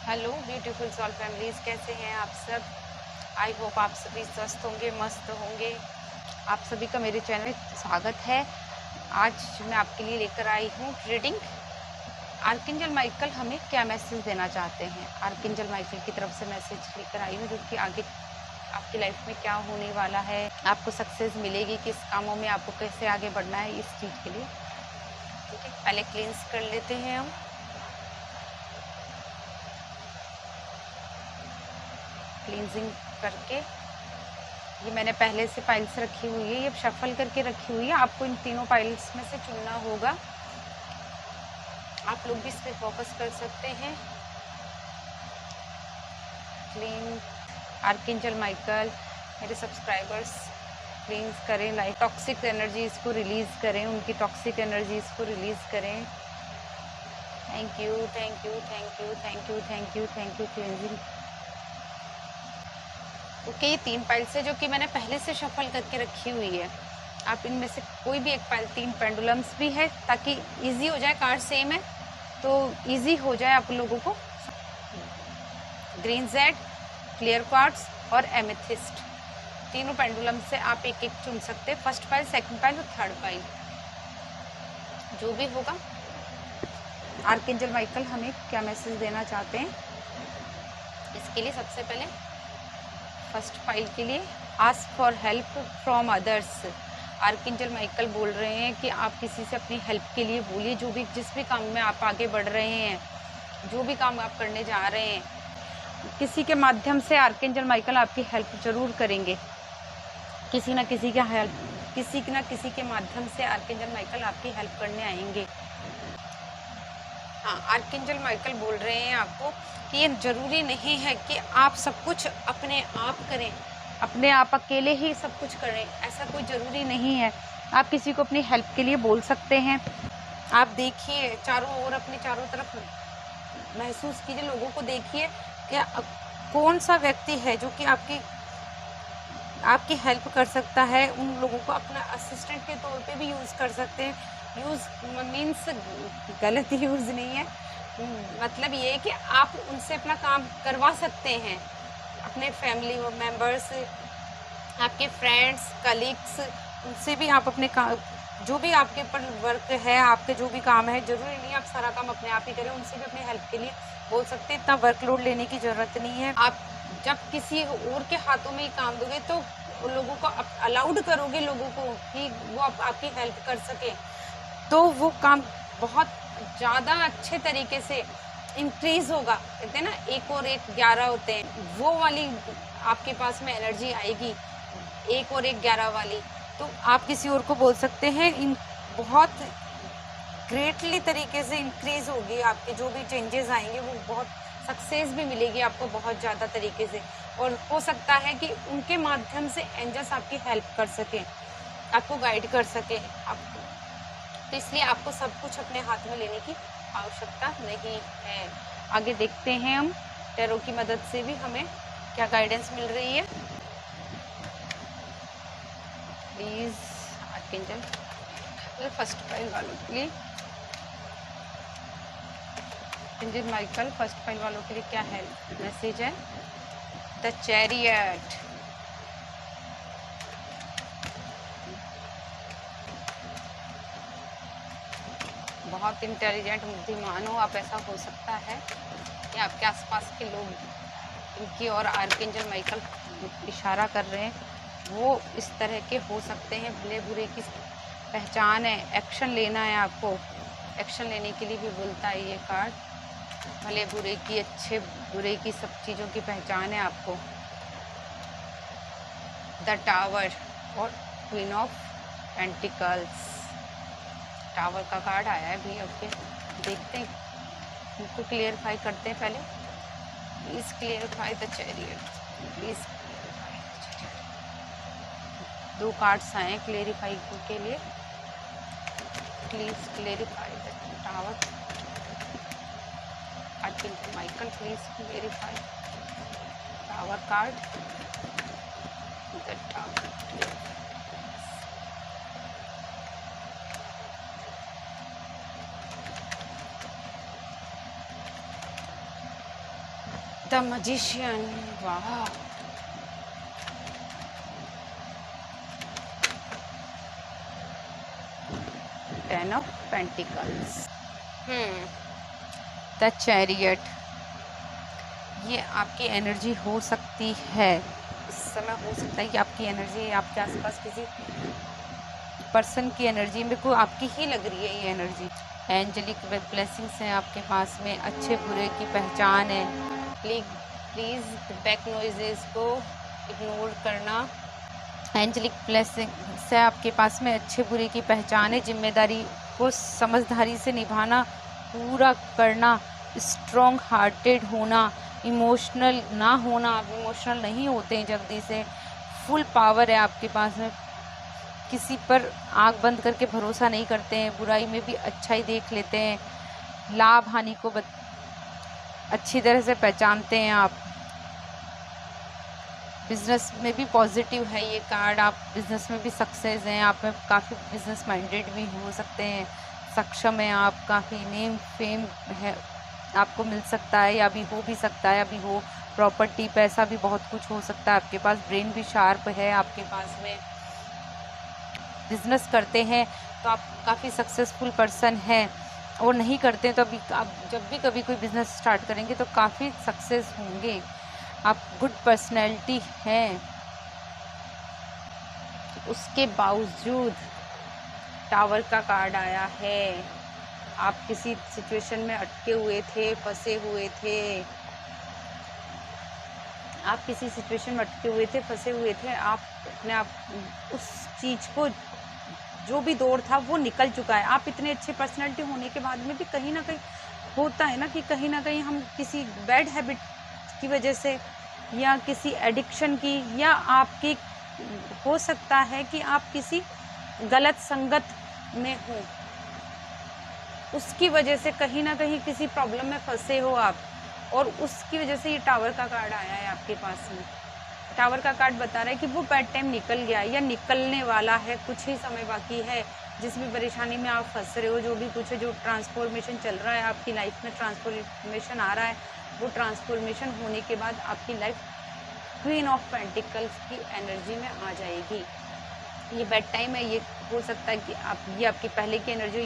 Hello beautiful soul families, कैसे हैं आप सब। आई होप आप सभी स्वस्थ होंगे, मस्त होंगे। आप सभी का मेरे चैनल में स्वागत है। आज मैं आपके लिए लेकर आई हूँ रीडिंग। आर्कएंजल माइकल हमें क्या मैसेज देना चाहते हैं। आर्कएंजल माइकल की तरफ से मैसेज लेकर आई हूँ जो कि आगे आपकी लाइफ में क्या होने वाला है, आपको सक्सेस मिलेगी, किस कामों में आपको कैसे आगे बढ़ना है, इस चीज़ के लिए। ठीक है, पहले क्लींस कर लेते हैं हम। क्लींजिंग करके ये मैंने पहले से फाइल्स रखी हुई है, ये शफल करके रखी हुई है। आपको इन तीनों फाइल्स में से चुनना होगा। आप लोग भी इस पर फोकस कर सकते हैं। क्लीन आर्कएंजल माइकल, मेरे सब्सक्राइबर्स क्लींस करें, लाइफ टॉक्सिक एनर्जीज को रिलीज करें, उनकी टॉक्सिक एनर्जीज को रिलीज करें। Thank you, thank you, thank you, thank you, thank you, thank you. Cleansing okay, ये 3 फाइल्स है जो कि मैंने पहले से शफल करके रखी हुई है। आप इनमें से कोई भी एक फाइल, 3 पेंडुलम्स भी है ताकि इजी हो जाए। कार्ड सेम है तो इजी हो जाए आप लोगों को। ग्रीन जेड, क्लियर क्वार्ट्ज और एमेथिस्ट, तीनों पेंडुलम से आप एक एक चुन सकते हैं। फर्स्ट फाइल, सेकंड फाइल और थर्ड फाइल, जो भी होगा। आर्कएंजल माइकल हमें क्या मैसेज देना चाहते हैं, इसके लिए सबसे पहले फर्स्ट फाइल के लिए ask for help from others. Archangel Michael बोल रहे हैं कि आप किसी से अपनी हेल्प के लिए बोलिए। जो भी जिस भी काम में आप आगे बढ़ रहे हैं, जो भी काम आप करने जा रहे हैं, किसी के माध्यम से आर्कएंजल माइकल आपकी हेल्प जरूर करेंगे। किसी ना किसी के माध्यम से आर्कएंजल माइकल आपकी हेल्प करने आएंगे। हाँ, आर्कएंजल माइकल बोल रहे हैं आपको कि ये जरूरी नहीं है कि आप सब कुछ अपने आप करें, अपने आप अकेले ही सब कुछ करें, ऐसा कोई ज़रूरी नहीं है। आप किसी को अपनी हेल्प के लिए बोल सकते हैं। आप देखिए चारों ओर, अपने चारों तरफ महसूस कीजिए, लोगों को देखिए कि कौन सा व्यक्ति है जो कि आपकी हेल्प कर सकता है। उन लोगों को अपना असिस्टेंट के तौर पे भी यूज़ कर सकते हैं। यूज़ मीन्स गलत यूज़ नहीं है, मतलब ये है कि आप उनसे अपना काम करवा सकते हैं। अपने फैमिली मेम्बर्स, आपके फ्रेंड्स, कलीग्स, उनसे भी आप अपने जो भी आपके ऊपर वर्क है, आपके जो भी काम है, ज़रूरी नहीं आप सारा काम अपने आप ही करें। उनसे भी अपनी हेल्प के लिए बोल सकते हैं। इतना वर्कलोड लेने की ज़रूरत नहीं है। आप जब किसी और के हाथों में ही काम दोगे तो लोगों को अलाउड करोगे, लोगों को कि वो आपकी हेल्प कर सके, तो वो काम बहुत ज़्यादा अच्छे तरीके से इंक्रीज होगा। कहते हैं ना, 1 और 1 11 होते हैं, वो वाली आपके पास में एनर्जी आएगी, 1 और 1 11 वाली। तो आप किसी और को बोल सकते हैं, इन बहुत ग्रेटली तरीके से इंक्रीज होगी। आपके जो भी चेंजेस आएंगे वो बहुत सक्सेस भी मिलेगी आपको बहुत ज़्यादा तरीके से। और हो सकता है कि उनके माध्यम से एंजल्स आपकी हेल्प कर सकें, आपको गाइड कर सकें। तो इसलिए आपको सब कुछ अपने हाथ में लेने की आवश्यकता नहीं है। आगे देखते हैं हम टैरो की मदद से भी हमें क्या गाइडेंस मिल रही है। प्लीज आर्कएंजल फर्स्ट फाइल वालों के लिए, आर्कएंजल माइकल फर्स्ट फाइल वालों के लिए क्या है मैसेज है। द चैरियट, बहुत इंटेलिजेंट, बुद्धिमान हो आप। ऐसा हो सकता है कि आपके आसपास के लोग इनकी और आर्कएंजल माइकल इशारा कर रहे हैं, वो इस तरह के हो सकते हैं। भले बुरे की पहचान है, एक्शन लेना है आपको। एक्शन लेने के लिए भी बोलता है ये कार्ड। भले बुरे की, अच्छे बुरे की, सब चीज़ों की पहचान है आपको। द टावर और क्वीन ऑफ पेंटिकल्स, टावर का कार्ड आया है भी। ओके, देखते हैं, इनको क्लियरफाई करते हैं पहले। Please clarify the chariot, please clarify the chariot. 2 cards आए हैं क्लियरिफाई के लिए। Please clarify the tower. Archangel Michael please clarify tower card, the tower. The magician, वाह। 10 ऑफ पेंटिकल्स, द चैरियट, ये आपकी एनर्जी हो सकती है इस समय। हो सकता है कि आपकी एनर्जी आपके आसपास किसी पर्सन की एनर्जी मेरे को आपकी ही लग रही है ये एनर्जी। एंजेलिक ब्लेसिंग्स हैं आपके पास में, अच्छे बुरे की पहचान है। प्लीज़ बैक नॉइजेस को इग्नोर करना। एंजेलिक ब्लेसिंग से आपके पास में अच्छे बुरे की पहचान है। जिम्मेदारी को समझदारी से निभाना, पूरा करना, स्ट्रॉन्ग हार्टेड होना, इमोशनल ना होना। आप इमोशनल नहीं होते हैं जल्दी से। फुल पावर है आपके पास में। किसी पर आंख बंद करके भरोसा नहीं करते हैं। बुराई में भी अच्छाई देख लेते हैं। लाभ हानि को अच्छी तरह से पहचानते हैं आप। बिजनेस में भी पॉजिटिव है ये कार्ड। आप बिजनेस में भी सक्सेस हैं। आप में काफ़ी बिजनेस माइंडेड भी हो सकते हैं, सक्षम हैं आप। काफ़ी नेम फेम है आपको मिल सकता है, या अभी हो भी सकता है। अभी हो प्रॉपर्टी, पैसा भी बहुत कुछ हो सकता है आपके पास। ब्रेन भी शार्प है आपके पास में। बिजनेस करते हैं तो आप काफ़ी सक्सेसफुल पर्सन हैं, और नहीं करते हैं तो अभी आप जब भी कभी कोई बिज़नेस स्टार्ट करेंगे तो काफ़ी सक्सेस होंगे। आप गुड पर्सनैलिटी हैं। उसके बावजूद टावर का कार्ड आया है। आप किसी सिचुएशन में अटके हुए थे, फंसे हुए थे। आप किसी सिचुएशन में अटके हुए थे, फंसे हुए थे। आप अपने आप उस चीज़ को, जो भी दौर था वो निकल चुका है। आप इतने अच्छे पर्सनैलिटी होने के बाद में भी कहीं ना कहीं होता है ना कि कहीं ना कहीं हम किसी बैड हैबिट की वजह से, या किसी एडिक्शन की, या आपकी हो सकता है कि आप किसी गलत संगत में हो, उसकी वजह से कहीं ना कहीं किसी प्रॉब्लम में फंसे हो आप, और उसकी वजह से ये टावर का कार्ड आया है आपके पास में। टावर का कार्ड बता रहा है कि वो बैड टाइम निकल गया या निकलने वाला है। कुछ ही समय बाकी है। जिस भी परेशानी में आप फंस रहे हो, जो भी कुछ है, जो ट्रांसफॉर्मेशन चल रहा है आपकी लाइफ में, ट्रांसफॉर्मेशन आ रहा है, वो ट्रांसफॉर्मेशन होने के बाद आपकी लाइफ क्वीन ऑफ पेंटिकल्स की एनर्जी में आ जाएगी। ये बेड टाइम है। ये हो सकता है कि ये आपकी पहले की एनर्जी,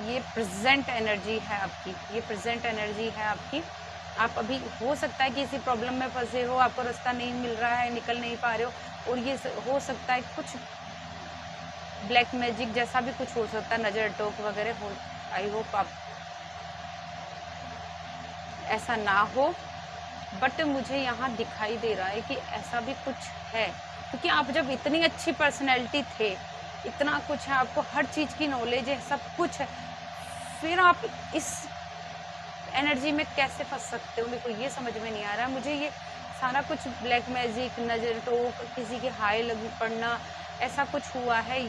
ये प्रेजेंट एनर्जी है आपकी। ये प्रेजेंट एनर्जी है आपकी। आप अभी हो सकता है कि इसी प्रॉब्लम में फंसे हो, आपको रास्ता नहीं मिल रहा है, निकल नहीं पा रहे हो, और ये हो सकता है कुछ ब्लैक मैजिक जैसा भी कुछ हो सकता है, नज़र टोक वगैरह हो। आई होप आप ऐसा ना हो, बट मुझे यहाँ दिखाई दे रहा है कि ऐसा भी कुछ है, क्योंकि आप जब इतनी अच्छी पर्सनैलिटी थे, इतना कुछ है, आपको हर चीज़ की नॉलेज है, सब कुछ है, फिर आप इस एनर्जी में कैसे फंस सकते हो? मेरे को ये समझ में नहीं आ रहा है। मुझे ये सारा कुछ ब्लैक मैजिक, नज़र टोक, किसी के हाय लग पड़ना, ऐसा कुछ हुआ है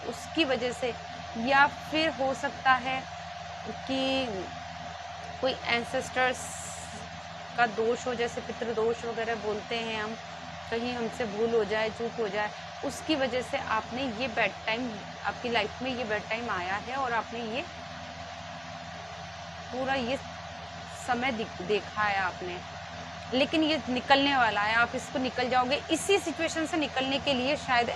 उसकी वजह से, या फिर हो सकता है कि कोई एंसेस्टर्स का दोष हो, जैसे पितृदोष वगैरह बोलते हैं हम, कहीं हमसे भूल हो जाए, चूक हो जाए, उसकी वजह से आपने ये बैड टाइम, आपकी लाइफ में ये बैड टाइम आया है, और आपने ये पूरा ये समय देखा है आपने। लेकिन ये निकलने वाला है, आप इसको निकल जाओगे। इसी सिचुएशन से निकलने के लिए शायद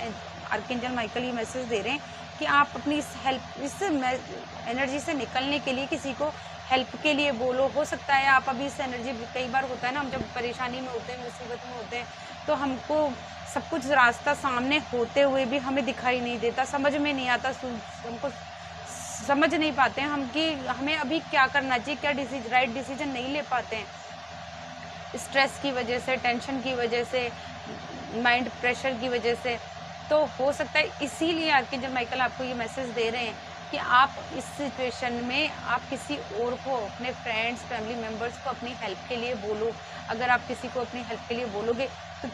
आर्कएंजल माइकल ये मैसेज दे रहे हैं कि आप अपनी इस एनर्जी से निकलने के लिए किसी को हेल्प के लिए बोलो। हो सकता है आप अभी इस एनर्जी, कई बार होता है ना, हम जब परेशानी में होते हैं, मुसीबत में होते हैं, तो हमको सब कुछ रास्ता सामने होते हुए भी हमें दिखाई नहीं देता, समझ में नहीं आता, हमको समझ नहीं पाते हैं हम कि हमें अभी क्या करना चाहिए, क्या राइट डिसीजन नहीं ले पाते हैं, स्ट्रेस की वजह से, टेंशन की वजह से, माइंड प्रेशर की वजह से। तो हो सकता है इसीलिए आर्कएंजल माइकल आपको ये मैसेज दे रहे हैं कि आप इस सिचुएशन में आप किसी और को, अपने फ्रेंड्स, फैमिली मेम्बर्स को अपनी हेल्प के लिए बोलो। अगर आप किसी को अपनी हेल्प के लिए बोलोगे तो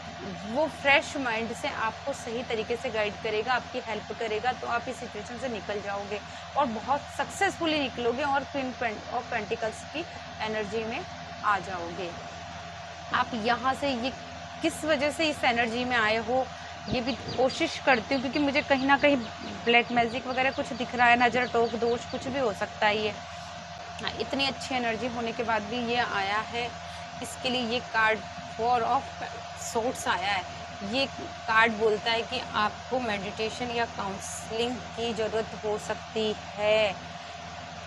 वो फ्रेश माइंड से आपको सही तरीके से गाइड करेगा, आपकी हेल्प करेगा, तो आप इस सिचुएशन से निकल जाओगे और बहुत सक्सेसफुली निकलोगे और क्वीन ऑफ पेंटिकल्स की एनर्जी में आ जाओगे। आप यहाँ से ये किस वजह से इस एनर्जी में आए हो, ये भी कोशिश करती हूँ, क्योंकि मुझे कहीं ना कहीं ब्लैक मैजिक वगैरह कुछ दिख रहा है, नज़र टोक दोष कुछ भी हो सकता है ये। हाँ, इतनी अच्छी एनर्जी होने के बाद भी ये आया है, इसके लिए ये कार्ड फोर ऑफ सोर्ट्स आया है। ये कार्ड बोलता है कि आपको मेडिटेशन या काउंसलिंग की ज़रूरत हो सकती है,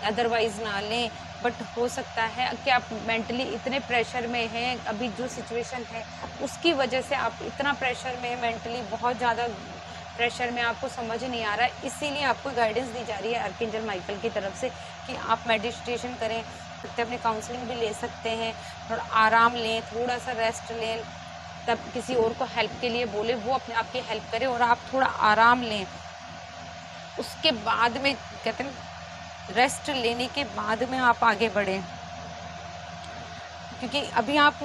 अदरवाइज़ ना लें। बट हो सकता है कि आप मेंटली इतने प्रेशर में हैं, अभी जो सिचुएशन है उसकी वजह से आप इतना प्रेशर में हैं, मेंटली बहुत ज़्यादा प्रेशर में, आपको समझ नहीं आ रहा है, इसीलिए आपको गाइडेंस दी जा रही है आर्कएंजल माइकल की तरफ से कि आप मेडिटेशन करें, अपने काउंसलिंग भी ले सकते हैं, थोड़ा आराम लें, थोड़ा सा रेस्ट लें, तब किसी और को हेल्प के लिए बोले, वो अपने आपकी हेल्प करे और आप थोड़ा आराम लें। उसके बाद में कहते हैं रेस्ट लेने के बाद में आप आगे बढ़ें, क्योंकि अभी आप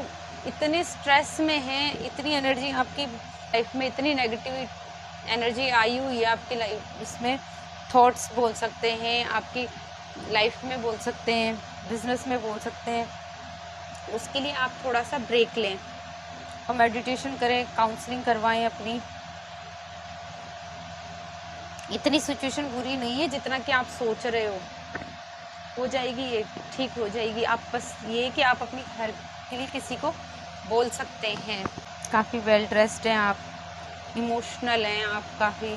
इतने स्ट्रेस में हैं, इतनी एनर्जी आपकी लाइफ में, इतनी नेगेटिव एनर्जी आई हुई है आपकी लाइफ, इसमें थॉट्स बोल सकते हैं, आपकी लाइफ में बोल सकते हैं, बिजनेस में बोल सकते हैं। उसके लिए आप थोड़ा सा ब्रेक लें और मेडिटेशन करें, काउंसलिंग करवाएं अपनी। इतनी सिचुएशन बुरी नहीं है जितना कि आप सोच रहे हो जाएगी, ये ठीक हो जाएगी। आप बस ये कि आप अपनी हेल्प के लिए किसी को बोल सकते हैं। काफ़ी वेल ड्रेस्ड हैं आप, इमोशनल हैं आप, काफ़ी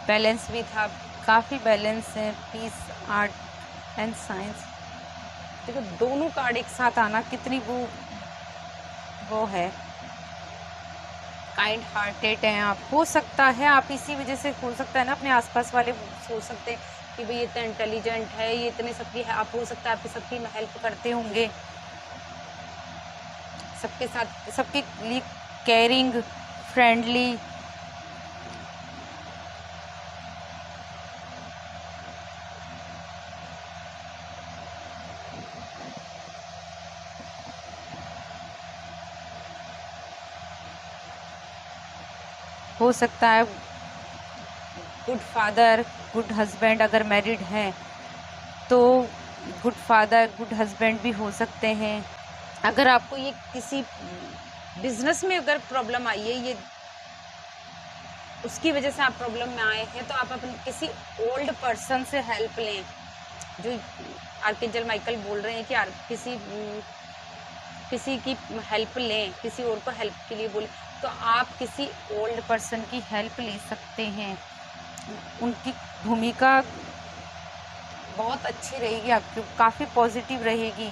बैलेंस भी था, काफ़ी बैलेंस है, पीस, आर्ट एंड साइंस। देखो दोनों कार्ड एक साथ आना कितनी वो है, काइंड हार्टेड हैं आप। हो सकता है आप इसी वजह से, हो सकता है ना, अपने आसपास वाले सोच सकते हैं कि भाई ये इतना इंटेलिजेंट है, ये इतने सबकी है, आप हो सकता है आपकी सबकी हेल्प करते होंगे, सबके साथ, सबके लिए केयरिंग, फ्रेंडली। हो सकता है गुड फादर, गुड हस्बैंड, अगर मैरिड हैं तो गुड फादर, गुड हस्बैंड भी हो सकते हैं। अगर आपको ये किसी बिजनेस में अगर प्रॉब्लम आई है, ये उसकी वजह से आप प्रॉब्लम में आए हैं, तो आप अपने किसी ओल्ड पर्सन से हेल्प लें। जो आर्कएंजल माइकल बोल रहे हैं कि किसी की हेल्प लें, किसी और को हेल्प के लिए बोलें, तो आप किसी ओल्ड पर्सन की हेल्प ले सकते हैं। उनकी भूमिका बहुत अच्छी रहेगी, आपकी काफ़ी पॉजिटिव रहेगी।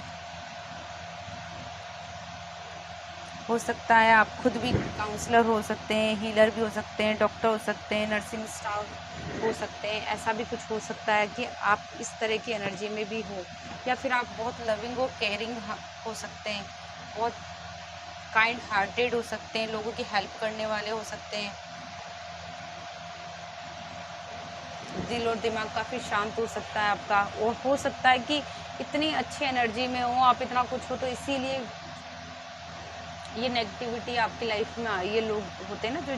हो सकता है आप खुद भी काउंसलर हो सकते हैं, हीलर भी हो सकते हैं, डॉक्टर हो सकते हैं, नर्सिंग स्टाफ हो सकते हैं। ऐसा भी कुछ हो सकता है कि आप इस तरह की एनर्जी में भी हो, या फिर आप बहुत लविंग और केयरिंग हो सकते हैं, बहुत काइंड हार्टेड हो सकते हैं, लोगों की हेल्प करने वाले हो सकते हैं। दिल और दिमाग काफ़ी शांत हो सकता है आपका, और हो सकता है कि इतनी अच्छी एनर्जी में हो आप, इतना कुछ हो, तो इसीलिए ये नेगेटिविटी आपकी लाइफ में आई है। लोग होते हैं ना, जो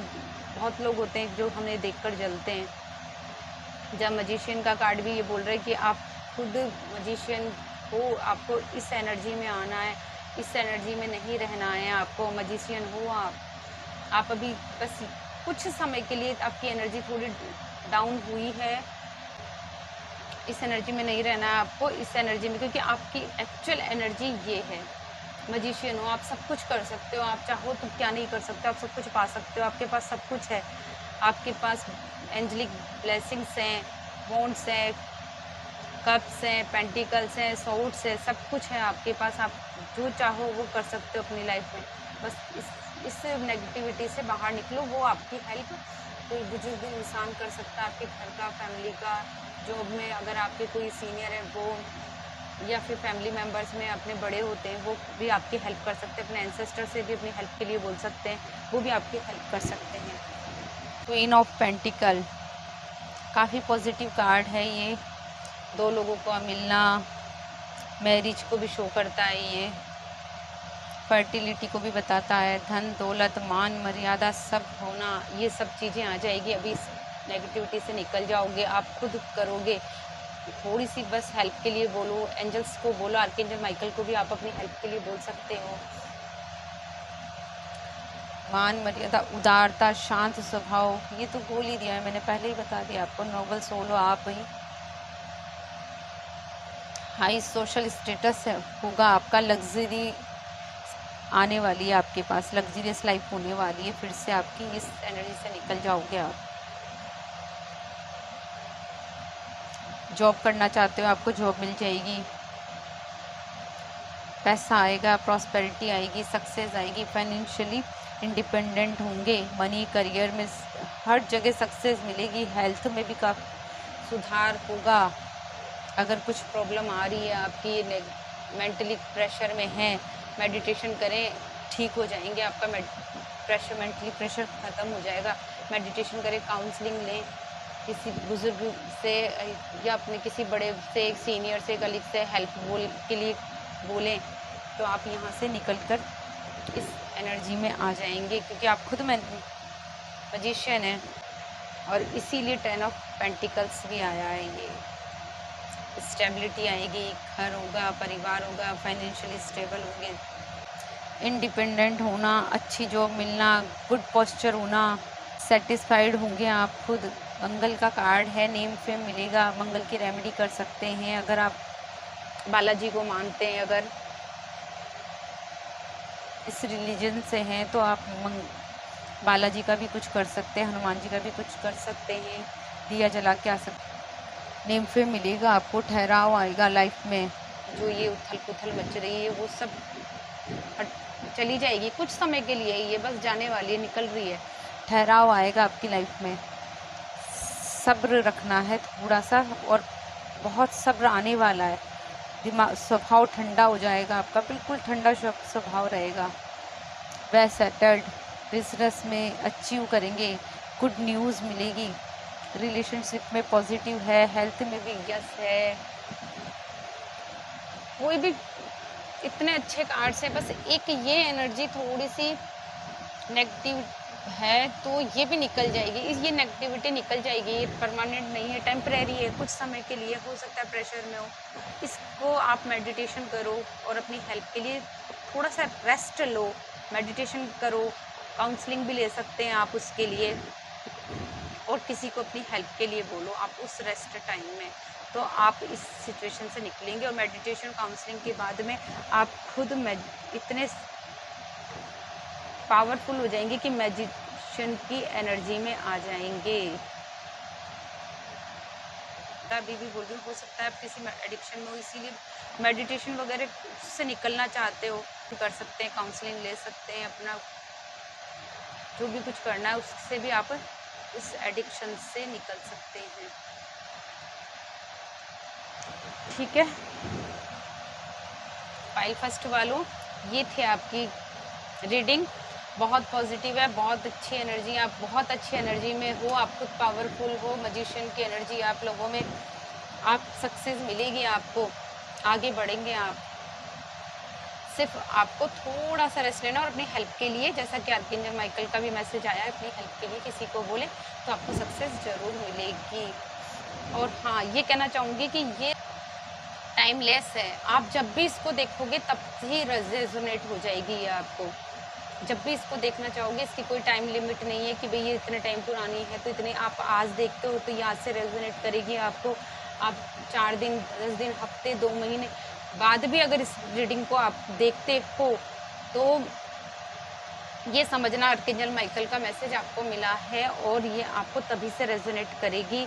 बहुत लोग होते हैं जो हमें देखकर जलते हैं। जब मजिशियन का कार्ड भी ये बोल रहा है कि आप खुद मजिशियन हो, आपको इस एनर्जी में आना है, इस एनर्जी में नहीं रहना है आपको। मजिशियन हो आप अभी बस कुछ समय के लिए आपकी एनर्जी थोड़ी डाउन हुई है, इस एनर्जी में नहीं रहना है आपको, इस एनर्जी में, क्योंकि आपकी एक्चुअल एनर्जी ये है। मजिशियन हो, आप सब कुछ कर सकते हो, आप चाहो तो क्या नहीं कर सकते, आप सब कुछ पा सकते हो, आपके पास सब कुछ है, आपके पास एंजलिक ब्लेसिंग्स हैं, वॉन्ड्स हैं, कप्स हैं, पेंटिकल्स हैं, सॉर्ड्स है, सब कुछ है आपके पास। आप जो चाहो वो कर सकते हो अपनी लाइफ में। बस इस नेगेटिविटी से बाहर निकलो, वो आपकी हेल्प कोई बुजुर्ग इंसान कर सकता है, आपके घर का, फैमिली का, जॉब में अगर आपके कोई सीनियर है वो, या फिर फैमिली मेम्बर्स में अपने बड़े होते हैं, वो भी आपकी हेल्प कर सकते हैं। अपने एंसेस्टर से भी अपनी हेल्प के लिए बोल सकते हैं, वो भी आपकी हेल्प कर सकते हैं। क्वीन ऑफ पेंटिकल काफ़ी पॉजिटिव कार्ड है ये, दो लोगों का मिलना, मैरिज को भी शो करता है ये, फर्टिलिटी को भी बताता है, धन दौलत मान मर्यादा सब होना, ये सब चीज़ें आ जाएगी। अभी इस नेगेटिविटी से निकल जाओगे, आप खुद करोगे। थोड़ी सी बस हेल्प के लिए बोलो, एंजल्स को बोलो, आर्कएंजल माइकल को भी आप अपनी हेल्प के लिए बोल सकते हो। मान मर्यादा, उदारता, शांत स्वभाव, ये तो बोल ही दिया है मैंने, पहले ही बता दिया आपको। नोबल सोल हो आप ही, हाई सोशल स्टेटस है होगा आपका, लग्जरी आने वाली है आपके पास, लग्जरियस लाइफ होने वाली है, फिर से आपकी इस एनर्जी से निकल जाओगे आप। जॉब करना चाहते हो आपको जॉब मिल जाएगी, पैसा आएगा, प्रॉस्पेरिटी आएगी, सक्सेस आएगी, फाइनेंशियली इंडिपेंडेंट होंगे, मनी करियर में हर जगह सक्सेस मिलेगी, हेल्थ में भी काफ़ी सुधार होगा। अगर कुछ प्रॉब्लम आ रही है आपकी, मेंटली प्रेशर में है, मेडिटेशन करें, ठीक हो जाएंगे, आपका प्रेशर, मेंटली प्रेशर ख़त्म हो जाएगा। मेडिटेशन करें, काउंसलिंग लें किसी बुज़ुर्ग से या अपने किसी बड़े से, एक सीनियर से, कलीग से हेल्प के लिए बोलें, तो आप यहाँ से निकलकर इस एनर्जी में आ जाएंगे, क्योंकि आप खुद में मैजिशियन हैं और इसीलिए 10 ऑफ पेंटिकल्स भी आया है। ये स्टेबिलिटी आएगी, घर होगा, परिवार होगा, फाइनेंशियली स्टेबल होंगे, इंडिपेंडेंट होना, अच्छी जॉब मिलना, गुड पोस्चर होना, सेटिस्फाइड होंगे आप खुद। मंगल का कार्ड है, नेम फेम मिलेगा, मंगल की रेमेडी कर सकते हैं अगर आप बालाजी को मानते हैं, अगर इस रिलीजन से हैं तो आप बालाजी का भी कुछ कर सकते हैं, हनुमान जी का भी कुछ कर सकते हैं, दिया जला के आ सकते। नेम फेम मिलेगा आपको, ठहराव आएगा लाइफ में, जो ये उथल पुथल मच रही है वो सब चली जाएगी, कुछ समय के लिए ये बस जाने वाली है, निकल रही है, ठहराव आएगा आपकी लाइफ में। सब्र रखना है थोड़ा सा, और बहुत सब्र आने वाला है, दिमाग स्वभाव ठंडा हो जाएगा आपका, बिल्कुल ठंडा स्वभाव रहेगा। वेल सेटल्ड, बिजनेस में अचीव करेंगे, गुड न्यूज़ मिलेगी, रिलेशनशिप में पॉजिटिव है, हेल्थ में भी यस है। कोई भी इतने अच्छे कार्ड्स है, बस एक ये एनर्जी थोड़ी सी नेगेटिव है तो ये भी निकल जाएगी, ये नेगेटिविटी निकल जाएगी, ये परमानेंट नहीं है, टेम्परेरी है, कुछ समय के लिए हो सकता है प्रेशर में हो। इसको आप मेडिटेशन करो और अपनी हेल्प के लिए थोड़ा सा रेस्ट लो, मेडिटेशन करो, काउंसलिंग भी ले सकते हैं आप उसके लिए, और किसी को अपनी हेल्प के लिए बोलो आप उस रेस्ट टाइम में, तो आप इस सिचुएशन से निकलेंगे। और मेडिटेशन काउंसलिंग के बाद में आप खुद इतने पावरफुल हो जाएंगे कि मैजिशियन की एनर्जी में आ जाएंगे। अभी भी बोल रही हूँ, हो सकता है आप किसी एडिक्शन में हो, इसीलिए मेडिटेशन वगैरह से निकलना चाहते हो, कर सकते हैं, काउंसलिंग ले सकते हैं, अपना जो भी कुछ करना है उससे भी आप इस एडिक्शन से निकल सकते हैं। ठीक है, फाइल फर्स्ट वालों, ये थे आपकी रीडिंग, बहुत पॉजिटिव है, बहुत अच्छी एनर्जी, आप बहुत अच्छी एनर्जी में हो, आप खुद पावरफुल हो, मैजिशियन की एनर्जी आप लोगों में, आप सक्सेस मिलेगी, आपको आगे बढ़ेंगे आप। सिर्फ आपको थोड़ा सा रेस्ट लेना और अपनी हेल्प के लिए, जैसा कि आर्कएंजल माइकल का भी मैसेज आया है, अपनी हेल्प के लिए किसी को बोले तो आपको सक्सेस ज़रूर मिलेगी। और हाँ, ये कहना चाहूँगी कि ये टाइमलेस है, आप जब भी इसको देखोगे तब ही रेजोनेट हो जाएगी ये आपको, जब भी इसको देखना चाहोगे, इसकी कोई टाइम लिमिट नहीं है कि भाई ये इतने टाइम पुरानी है तो इतने, आप आज देखते हो तो ये आज से रेजोनेट करेगी आपको, आप 4 दिन, 10 दिन, हफ्ते, 2 महीने बाद भी अगर इस रीडिंग को आप देखते हो तो ये समझना आर्कएंजल माइकल का मैसेज आपको मिला है और ये आपको तभी से रेजोनेट करेगी।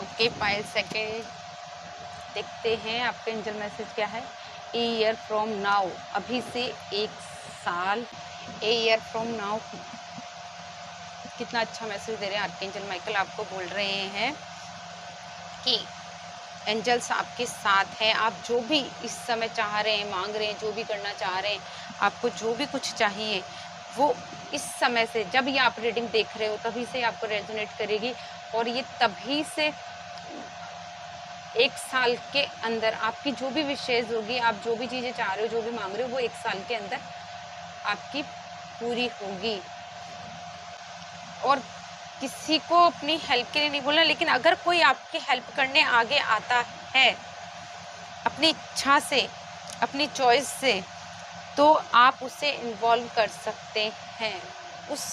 ओके, पायल सेकेंड देखते हैं आपका एंजल मैसेज क्या है। ए ईयर फ्रॉम नाउ, अभी से 1 साल, ए ईयर फ्रॉम नाउ, कितना अच्छा मैसेज दे रहे हैं आर्कएंजल माइकल, आपको बोल रहे हैं कि एंजल्स आपके साथ हैं, आप जो भी इस समय चाह रहे हैं, मांग रहे हैं, जो भी करना चाह रहे हैं, आपको जो भी कुछ चाहिए वो इस समय से, जब ये आप रीडिंग देख रहे हो तभी से आपको रेजोनेट करेगी, और ये तभी से 1 साल के अंदर आपकी जो भी विशेष होगी, आप जो भी चीज़ें चाह रहे हो, जो भी मांग रहे हो, वो 1 साल के अंदर आपकी पूरी होगी। और किसी को अपनी हेल्प के लिए नहीं बोलना, लेकिन अगर कोई आपकी हेल्प करने आगे आता है अपनी इच्छा से, अपनी चॉइस से, तो आप उसे इन्वॉल्व कर सकते हैं। उस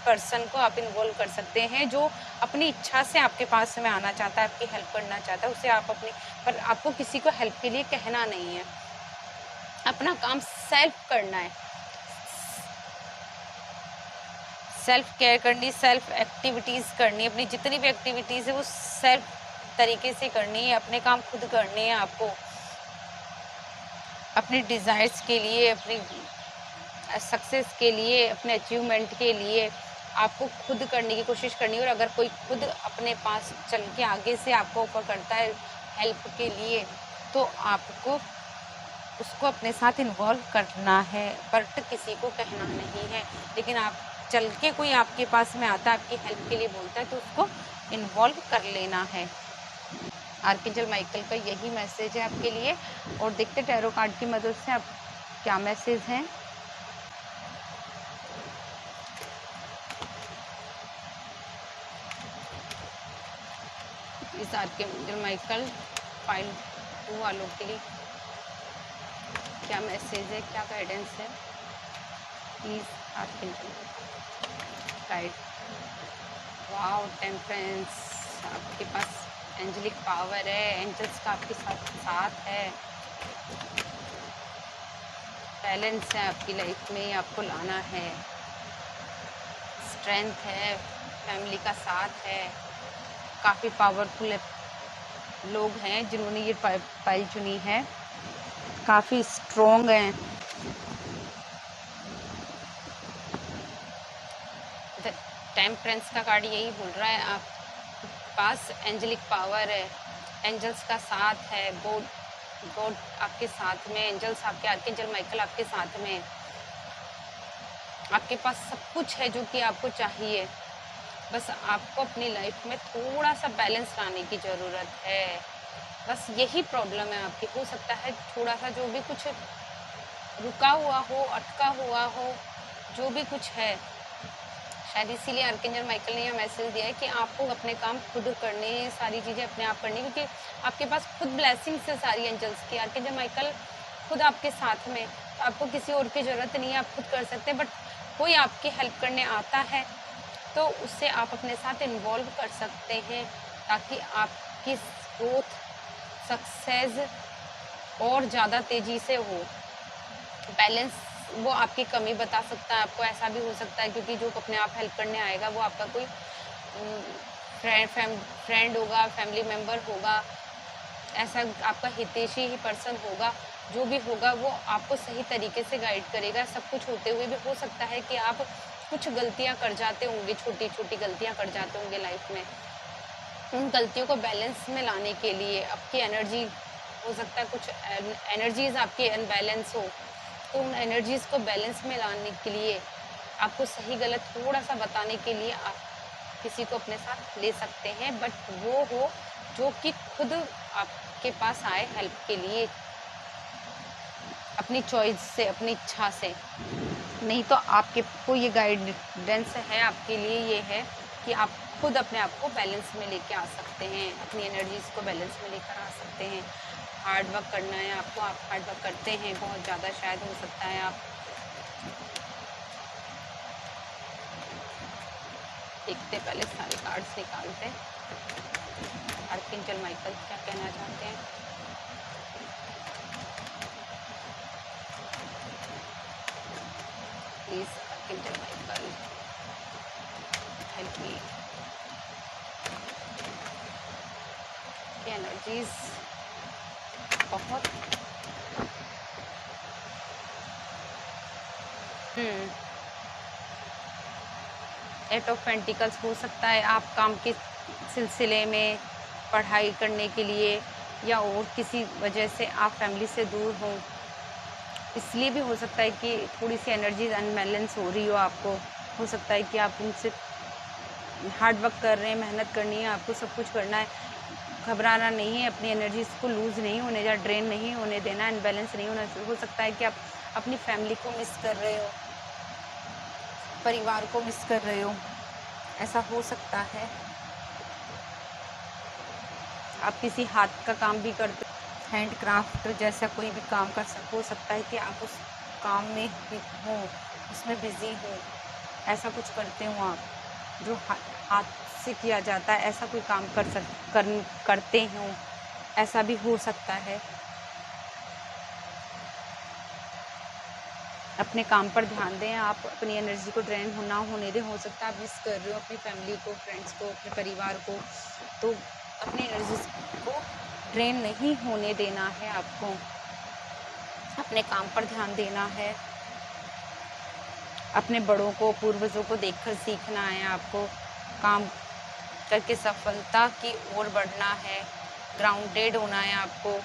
पर्सन को आप इन्वॉल्व कर सकते हैं जो अपनी इच्छा से आपके पास में आना चाहता है, आपकी हेल्प करना चाहता है। उसे आप अपनी, पर आपको किसी को हेल्प के लिए कहना नहीं है, अपना काम सेल्फ करना है, सेल्फ केयर करनी, सेल्फ एक्टिविटीज़ करनी, अपनी जितनी भी एक्टिविटीज़ है वो सेल्फ तरीके से करनी है, अपने काम खुद करने हैं आपको, अपने डिज़ायर्स के लिए, अपनी सक्सेस के लिए, अपने अचीवमेंट के लिए आपको खुद करने की कोशिश करनी है। और अगर कोई खुद अपने पास चल के आगे से आपको ऑफर करता है हेल्प के लिए, तो आपको उसको अपने साथ इन्वॉल्व करना है, बट किसी को कहना नहीं है। लेकिन आप चल के कोई आपके पास में आता है, आपकी हेल्प के लिए बोलता है, तो उसको इन्वॉल्व कर लेना है। आर्कएंजल माइकल का यही मैसेज है आपके लिए। और देखते टैरो कार्ड की मदद से आप क्या मैसेज हैं। इस आर्कएंजल माइकल फाइल 2 वालों के लिए क्या मैसेज है, क्या गाइडेंस है, please archangel guide. Wow, temperance, आपके पास एंजेलिक पावर है, एंजल्स का आपके साथ है, बैलेंस है आपकी लाइफ में, आपको लाना है, स्ट्रेंथ है, फैमिली का साथ है, काफ़ी पावरफुल लोग हैं जिन्होंने ये फाइल चुनी है, काफ़ी स्ट्रॉन्ग हैं। टेम्परेंस का कार्ड यही बोल रहा है, आप पास एंजेलिक पावर है, एंजल्स का साथ है, गॉड आपके साथ में, एंजल्स आपके, आर्कएंजल माइकल आपके साथ में, आपके पास सब कुछ है जो कि आपको चाहिए। बस आपको अपनी लाइफ में थोड़ा सा बैलेंस लाने की ज़रूरत है। बस यही प्रॉब्लम है आपकी। हो सकता है थोड़ा सा जो भी कुछ रुका हुआ हो, अटका हुआ हो, जो भी कुछ है, शायद इसीलिए आर्कएंजल माइकल ने यह मैसेज दिया है कि आपको अपने काम खुद करने, सारी चीज़ें अपने आप करनी, क्योंकि आपके पास खुद ब्लेसिंग्स है सारी एंजल्स की। आर्कएंजल माइकल खुद आपके साथ में, तो आपको किसी और की ज़रूरत नहीं है, आप खुद कर सकते हैं। बट कोई आपकी हेल्प करने आता है तो उससे आप अपने साथ इन्वॉल्व कर सकते हैं, ताकि आपकी ग्रोथ, सक्सेस और ज़्यादा तेज़ी से हो। बैलेंस वो आपकी कमी बता सकता है आपको। ऐसा भी हो सकता है क्योंकि जो अपने आप हेल्प करने आएगा वो आपका कोई फ्रेंड होगा, फैमिली मेम्बर होगा, ऐसा आपका हितैषी ही पर्सन होगा। जो भी होगा वो आपको सही तरीके से गाइड करेगा। सब कुछ होते हुए भी हो सकता है कि आप कुछ गलतियां कर जाते होंगे, छोटी छोटी गलतियां कर जाते होंगे लाइफ में। उन गलतियों को बैलेंस में लाने के लिए आपकी एनर्जी, हो सकता है कुछ एनर्जीज आपकी अनबैलेंस हो, तो उन एनर्जीज को बैलेंस में लाने के लिए, आपको सही गलत थोड़ा सा बताने के लिए आप किसी को अपने साथ ले सकते हैं। बट वो हो जो कि खुद आपके पास आए हेल्प के लिए, अपनी चॉइस से, अपनी इच्छा से। नहीं तो आपके को ये गाइडेंस है आपके लिए, ये है कि आप खुद अपने आप को बैलेंस में लेके आ सकते हैं, अपनी एनर्जीज को बैलेंस में लेकर आ सकते हैं। हार्ड वर्क करना है आपको, आप हार्ड वर्क करते हैं बहुत ज़्यादा, शायद हो सकता है आप देखते, पहले सारे कार्ड्स निकालते हैं। आर्कएंजल माइकल क्या कहना चाहते हैं। Please archangel Michael help me. Energies बहुत एट ऑफ पेंटिकल्स हो सकता है आप काम के सिलसिले में, पढ़ाई करने के लिए या और किसी वजह से आप फैमिली से दूर हों, इसलिए भी हो सकता है कि थोड़ी सी एनर्जीज अनबैलेंस हो रही हो आपको। हो सकता है कि आप उनसे हार्ड वर्क कर रहे हैं, मेहनत करनी है, आपको सब कुछ करना है, घबराना नहीं है, अपनी एनर्जीज को लूज़ नहीं होने या ड्रेन नहीं होने देना, अनबैलेंस नहीं होना। हो सकता है कि आप अपनी फैमिली को मिस कर रहे हो, परिवार को मिस कर रहे हो, ऐसा हो सकता है। आप किसी हाथ का काम भी करते, हैंड क्राफ्ट जैसा कोई भी काम कर हो सकता है कि आप उस काम में हो, उसमें बिज़ी हो, ऐसा कुछ करते हो आप जो हाथ से किया जाता है, ऐसा कोई काम करते हो, ऐसा भी हो सकता है। अपने काम पर ध्यान दें, आप अपनी एनर्जी को ड्रेन ना होने दें। हो सकता है आप मिस कर रहे हो अपनी फैमिली को, फ्रेंड्स को, अपने परिवार को, तो अपनी एनर्जी को ड्रेन नहीं होने देना है आपको। अपने काम पर ध्यान देना है, अपने बड़ों को, पूर्वजों को देखकर सीखना है आपको, काम करके सफलता की ओर बढ़ना है, ग्राउंडेड होना है आपको।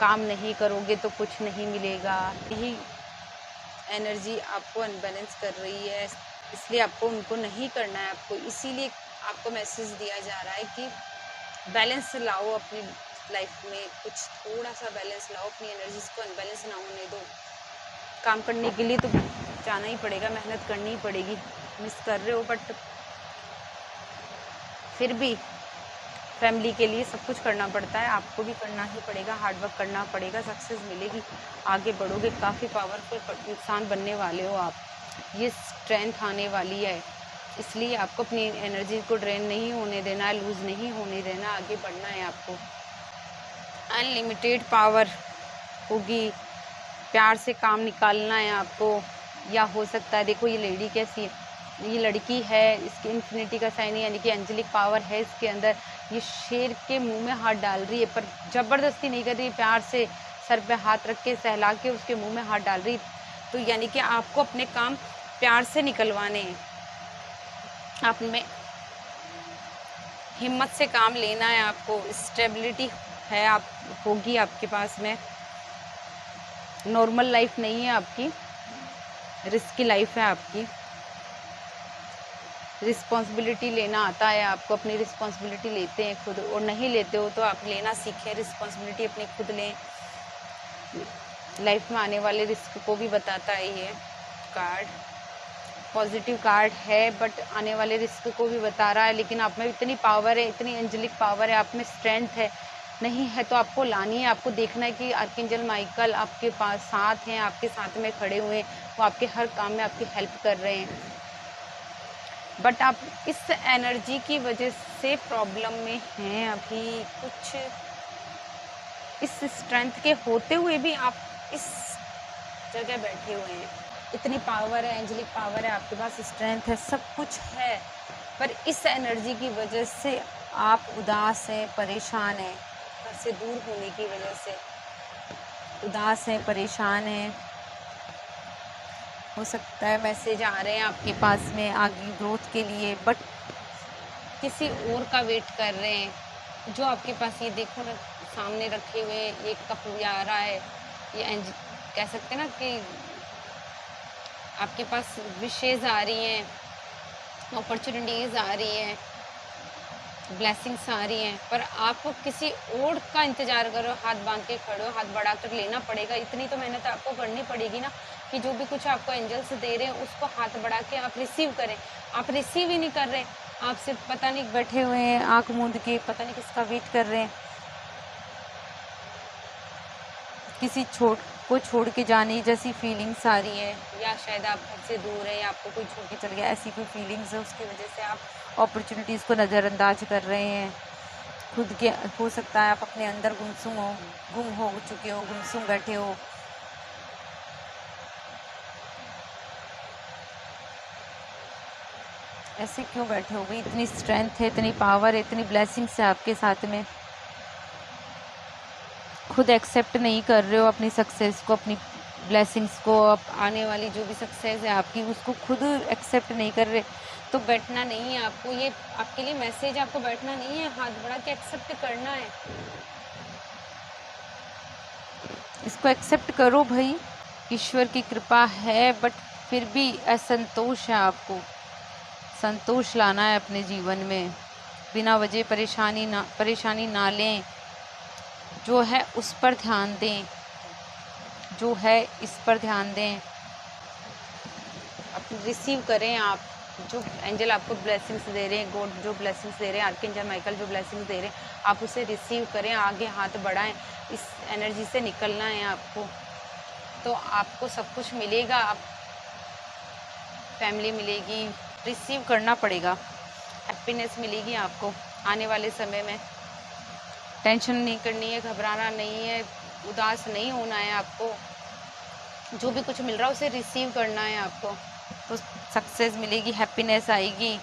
काम नहीं करोगे तो कुछ नहीं मिलेगा। यही एनर्जी आपको अनबैलेंस कर रही है, इसलिए आपको उनको नहीं करना है। आपको इसीलिए आपको मैसेज दिया जा रहा है कि बैलेंस लाओ अपनी लाइफ में, कुछ थोड़ा सा बैलेंस लाओ, अपनी एनर्जीज को अनबैलेंस ना होने दो। काम करने के लिए तो जाना ही पड़ेगा, मेहनत करनी ही पड़ेगी। मिस कर रहे हो बट फिर भी फैमिली के लिए सब कुछ करना पड़ता है, आपको भी करना ही पड़ेगा, हार्डवर्क करना पड़ेगा, सक्सेस मिलेगी, आगे बढ़ोगे, काफ़ी पावरफुल इंसान बनने वाले हो आप। ये स्ट्रेंथ आने वाली है, इसलिए आपको अपनी एनर्जी को ड्रेन नहीं होने देना है, लूज़ नहीं होने देना, आगे बढ़ना है आपको। अनलिमिटेड पावर होगी, प्यार से काम निकालना है आपको। या हो सकता है, देखो ये लेडी कैसी है, ये लड़की है, इसकी इन्फिनिटी का साइन है, यानी कि एंजेलिक पावर है इसके अंदर। ये शेर के मुंह में हाथ डाल रही है, पर ज़बरदस्ती नहीं कर रही है, प्यार से सर पे हाथ रख के सहला के उसके मुंह में हाथ डाल रही। तो यानी कि आपको अपने काम प्यार से निकलवाने हैं, आप में हिम्मत से काम लेना है आपको। स्टेबिलिटी है, आप होगी आपके पास में। नॉर्मल लाइफ नहीं है आपकी, रिस्की लाइफ है आपकी। रिस्पॉन्सिबिलिटी लेना आता है आपको, अपनी रिस्पॉन्सिबिलिटी लेते हैं खुद, और नहीं लेते हो तो आप लेना सीखें, रिस्पॉन्सिबिलिटी अपनी खुद लें। लाइफ में आने वाले रिस्क को भी बताता है ये कार्ड, पॉजिटिव कार्ड है बट आने वाले रिस्क को भी बता रहा है। लेकिन आप में इतनी पावर है, इतनी एंजेलिक पावर है, आप में स्ट्रेंथ है, नहीं है तो आपको लानी है। आपको देखना है कि आर्कएंजल माइकल आपके पास साथ हैं, आपके साथ में खड़े हुए हैं, वो आपके हर काम में आपकी हेल्प कर रहे हैं। बट आप इस एनर्जी की वजह से प्रॉब्लम में हैं अभी, कुछ इस स्ट्रेंथ के होते हुए भी आप इस जगह बैठे हुए हैं। इतनी पावर है, एंजेलिक पावर है आपके पास, स्ट्रेंथ है, सब कुछ है, पर इस एनर्जी की वजह से आप उदास हैं, परेशान हैं, घर से दूर होने की वजह से उदास हैं, परेशान हैं। हो सकता है मैसेज आ रहे हैं आपके पास में आगे ग्रोथ के लिए, बट किसी और का वेट कर रहे हैं। जो आपके पास ये देखो ना सामने रखे हुए ये कप भी आ रहा है, ये कह सकते हैं ना कि आपके पास विशेज़ आ रही हैं, अपॉर्चुनिटीज़ आ रही हैं, ब्लेसिंग्स आ रही हैं, पर आप किसी और का इंतज़ार करो, हाथ बांध के खड़े हो, हाथ बढ़ा कर लेना पड़ेगा। इतनी तो मेहनत आपको करनी पड़ेगी ना कि जो भी कुछ आपको एंजल्स दे रहे हैं उसको हाथ बढ़ा के आप रिसीव करें। आप रिसीव ही नहीं कर रहे, आप सिर्फ पता नहीं बैठे हुए हैं आँख मूंद के, पता नहीं किसका वेट कर रहे हैं। किसी को छोड़ के जाने जैसी फीलिंग्स आ रही है, या शायद आप घर से दूर हैं, या आपको कोई छोड़ के चल गया, ऐसी कोई फीलिंग्स है, उसकी वजह से आप अपॉर्चुनिटीज़ को नज़रअंदाज कर रहे हैं। खुद के हो सकता है आप अपने अंदर गुम हो चुके हो, गुमसुम बैठे हो। ऐसे क्यों बैठे हो भाई? इतनी स्ट्रेंथ है, इतनी पावर है, इतनी ब्लेसिंग्स है आपके साथ में, खुद एक्सेप्ट नहीं कर रहे हो अपनी सक्सेस को, अपनी ब्लेसिंग्स को, अब आने वाली जो भी सक्सेस है आपकी उसको खुद एक्सेप्ट नहीं कर रहे। तो बैठना नहीं है आपको, ये आपके लिए मैसेज, आपको बैठना नहीं है, हाथ बढ़ा के एक्सेप्ट करना है। इसको एक्सेप्ट करो भाई, ईश्वर की कृपा है, बट फिर भी असंतोष है आपको। संतोष लाना है अपने जीवन में, बिना वजह परेशानी ना लें, जो है उस पर ध्यान दें, जो है इस पर ध्यान दें। अब रिसीव करें आप, जो एंजल आपको ब्लेसिंग्स दे रहे हैं, गॉड जो ब्लेसिंग्स दे रहे हैं, आर्कएंजल माइकल जो ब्लेसिंग्स दे रहे हैं, आप उसे रिसीव करें, आगे हाथ बढ़ाएं। इस एनर्जी से निकलना है आपको, तो आपको सब कुछ मिलेगा। आप फैमिली मिलेगी, रिसीव करना पड़ेगा। हैप्पीनेस मिलेगी आपको आने वाले समय में। टेंशन नहीं करनी है, घबराना नहीं है, उदास नहीं होना है आपको। जो भी कुछ मिल रहा है उसे रिसीव करना है आपको, तो सक्सेस मिलेगी, हैप्पीनेस आएगी।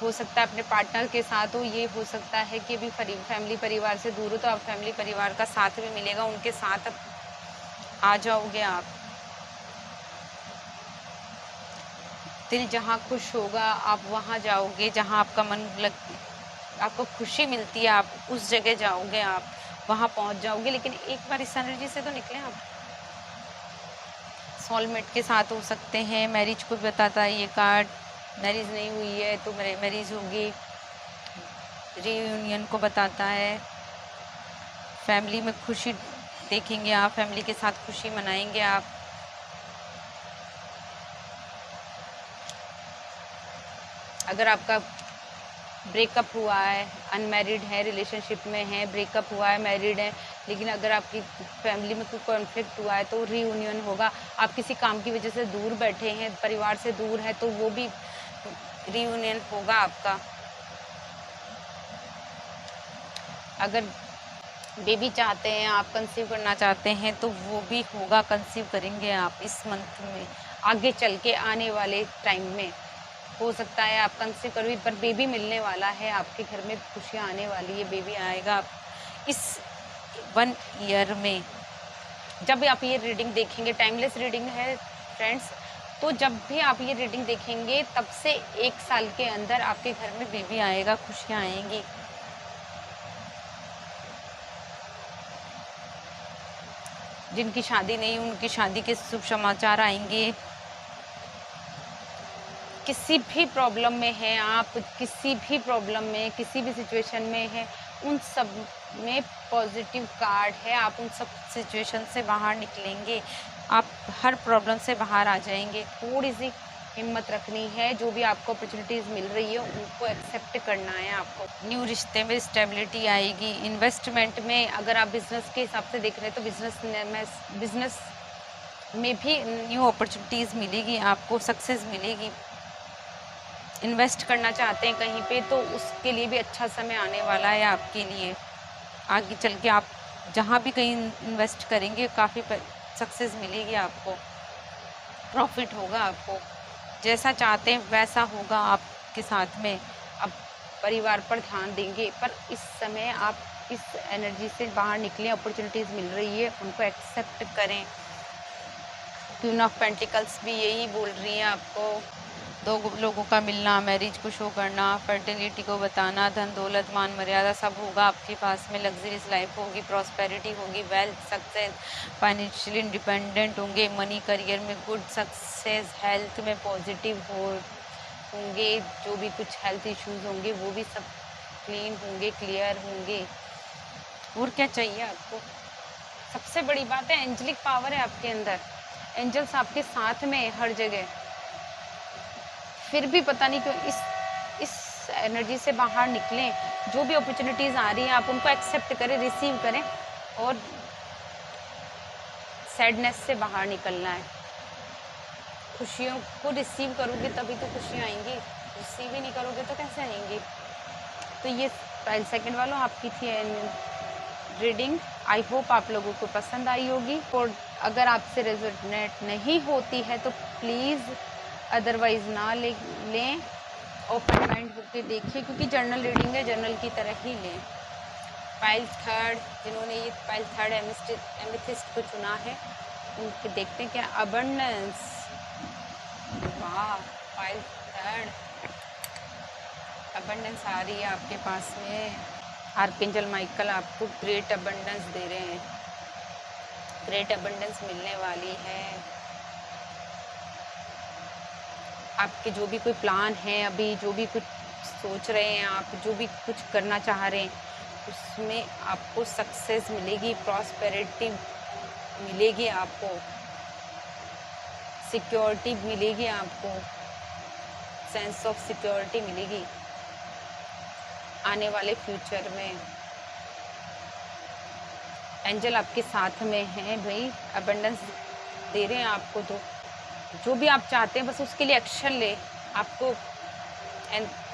हो सकता है अपने पार्टनर के साथ हो, ये हो सकता है कि अभी फैमिली परिवार से दूर हो तो आप फैमिली परिवार का साथ भी मिलेगा, उनके साथ आ जाओगे आप। दिल जहाँ खुश होगा आप वहाँ जाओगे, जहाँ आपका मन आपको खुशी मिलती है आप उस जगह जाओगे, आप वहाँ पहुँच जाओगे। लेकिन एक बार इस एनर्जी से तो निकले आप। सोलमेट के साथ हो सकते हैं, मैरिज को बताता है ये कार्ड। मैरिज नहीं हुई है तो मैरिज होगी, रीयूनियन को बताता है। फैमिली में खुशी देखेंगे आप, फैमिली के साथ खुशी मनाएंगे आप। अगर आपका ब्रेकअप हुआ है, अनमैरिड है, रिलेशनशिप में है, ब्रेकअप हुआ है, मैरिड है, लेकिन अगर आपकी फैमिली में कोई कॉन्फ्लिक्ट हुआ है तो रीयूनियन होगा। आप किसी काम की वजह से दूर बैठे हैं, परिवार से दूर है, तो वो भी रीयूनियन होगा आपका। अगर बेबी चाहते हैं आप, कंसीव करना चाहते हैं, तो वो भी होगा, कंसीव करेंगे आप इस मंथ में, आगे चल के आने वाले टाइम में। हो सकता है आप कंसीव करो, पर बेबी मिलने वाला है, आपके घर में खुशियाँ आने वाली है, बेबी आएगा इस 1 ईयर में। जब भी आप ये रीडिंग देखेंगे, टाइमलेस रीडिंग है फ्रेंड्स, तो जब भी आप ये रीडिंग देखेंगे तब से 1 साल के अंदर आपके घर में बेबी आएगा, खुशियाँ आएंगी। जिनकी शादी नहीं, उनकी शादी के शुभ समाचार आएंगे। किसी भी प्रॉब्लम में हैं आप, किसी भी प्रॉब्लम में, किसी भी सिचुएशन में हैं, उन सब में पॉजिटिव कार्ड है। आप उन सब सिचुएशन से बाहर निकलेंगे, आप हर प्रॉब्लम से बाहर आ जाएंगे। थोड़ी सी हिम्मत रखनी है, जो भी आपको अपॉर्चुनिटीज़ मिल रही है उनको एक्सेप्ट करना है आपको। न्यू रिश्ते में स्टेबिलिटी आएगी। इन्वेस्टमेंट में अगर आप बिजनेस के हिसाब से देख रहे हैं तो बिजनेस में भी न्यू अपॉर्चुनिटीज़ मिलेगी आपको, सक्सेस मिलेगी। इन्वेस्ट करना चाहते हैं कहीं पे तो उसके लिए भी अच्छा समय आने वाला है आपके लिए। आगे चल के आप जहाँ भी कहीं इन्वेस्ट करेंगे काफ़ी सक्सेस मिलेगी आपको, प्रॉफिट होगा आपको। जैसा चाहते हैं वैसा होगा आपके साथ में। अब परिवार पर ध्यान देंगे, पर इस समय आप इस एनर्जी से बाहर निकलें, अपॉर्चुनिटीज़ मिल रही है उनको एक्सेप्ट करें। क्वीन ऑफ पेंटिकल्स भी यही बोल रही है आपको, 2 लोगों का मिलना, मैरिज को शो करना, फर्टिलिटी को बताना, धन दौलत मान मर्यादा सब होगा आपके पास में। लग्जरियस लाइफ होगी, प्रॉस्पेरिटी होगी, वेल्थ, सक्सेस, फाइनेंशियली इंडिपेंडेंट होंगे, मनी करियर में गुड सक्सेस, हेल्थ में पॉजिटिव होंगे। जो भी कुछ हेल्थ इश्यूज होंगे वो भी सब क्लीन होंगे, क्लियर होंगे। और क्या चाहिए आपको? सबसे बड़ी बात है एंजलिक पावर है आपके अंदर, एंजल्स आपके साथ में हर जगह। फिर भी पता नहीं क्यों इस एनर्जी से बाहर निकलें। जो भी अपॉर्चुनिटीज़ आ रही हैं आप उनको एक्सेप्ट करें, रिसीव करें, और सैडनेस से बाहर निकलना है। खुशियों को रिसीव करोगे तभी तो खुशियाँ आएंगी, रिसीव ही नहीं करोगे तो कैसे आएंगी। तो ये पहले सेकंड वालों आपकी थी रीडिंग। आई होप आप लोगों को पसंद आई होगी, और अगर आपसे रेजोनेट नहीं होती है तो प्लीज़ अदरवाइज़ ना लें, ओपन माइंड होकर देखिए, क्योंकि जर्नल रीडिंग है, जर्नल की तरह ही लें। पाइल थर्ड, जिन्होंने ये पाइल थर्ड एमेथिस्ट को चुना है उनके देखते हैं क्या अबंडेंस। वाह, पाइल थर्ड अबंडेंस आ रही है आपके पास में। आर्कएंजल माइकल आपको ग्रेट अबंडेंस दे रहे हैं, ग्रेट अबंडेंस मिलने वाली है। आपके जो भी कोई प्लान है, अभी जो भी कुछ सोच रहे हैं आप, जो भी कुछ करना चाह रहे हैं, उसमें आपको सक्सेस मिलेगी, प्रॉस्पेरिटी मिलेगी आपको, सिक्योरिटी मिलेगी आपको, सेंस ऑफ सिक्योरिटी मिलेगी आने वाले फ्यूचर में। एंजल आपके साथ में हैं भाई, अबंडेंस दे रहे हैं आपको, तो जो भी आप चाहते हैं बस उसके लिए एक्शन ले। आपको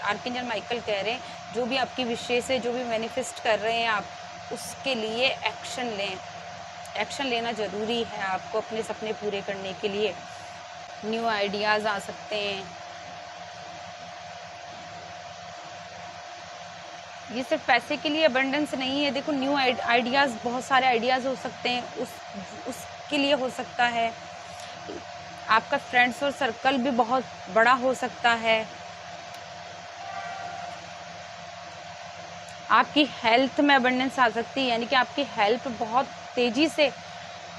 आर्कएंजल माइकल कह रहे हैं जो भी आपकी विशेष है, जो भी मैनिफेस्ट कर रहे हैं आप, उसके लिए एक्शन लें। एक्शन लेना ज़रूरी है आपको अपने सपने पूरे करने के लिए। न्यू आइडियाज़ आ सकते हैं। ये सिर्फ पैसे के लिए अबंडेंस नहीं है। देखो न्यू आइडियाज़, बहुत सारे आइडियाज़ हो सकते हैं, उसके लिए हो सकता है। आपका फ्रेंड्स और सर्कल भी बहुत बड़ा हो सकता है। आपकी हेल्थ में अबंडेंस आ सकती है, यानी कि आपकी हेल्थ बहुत तेज़ी से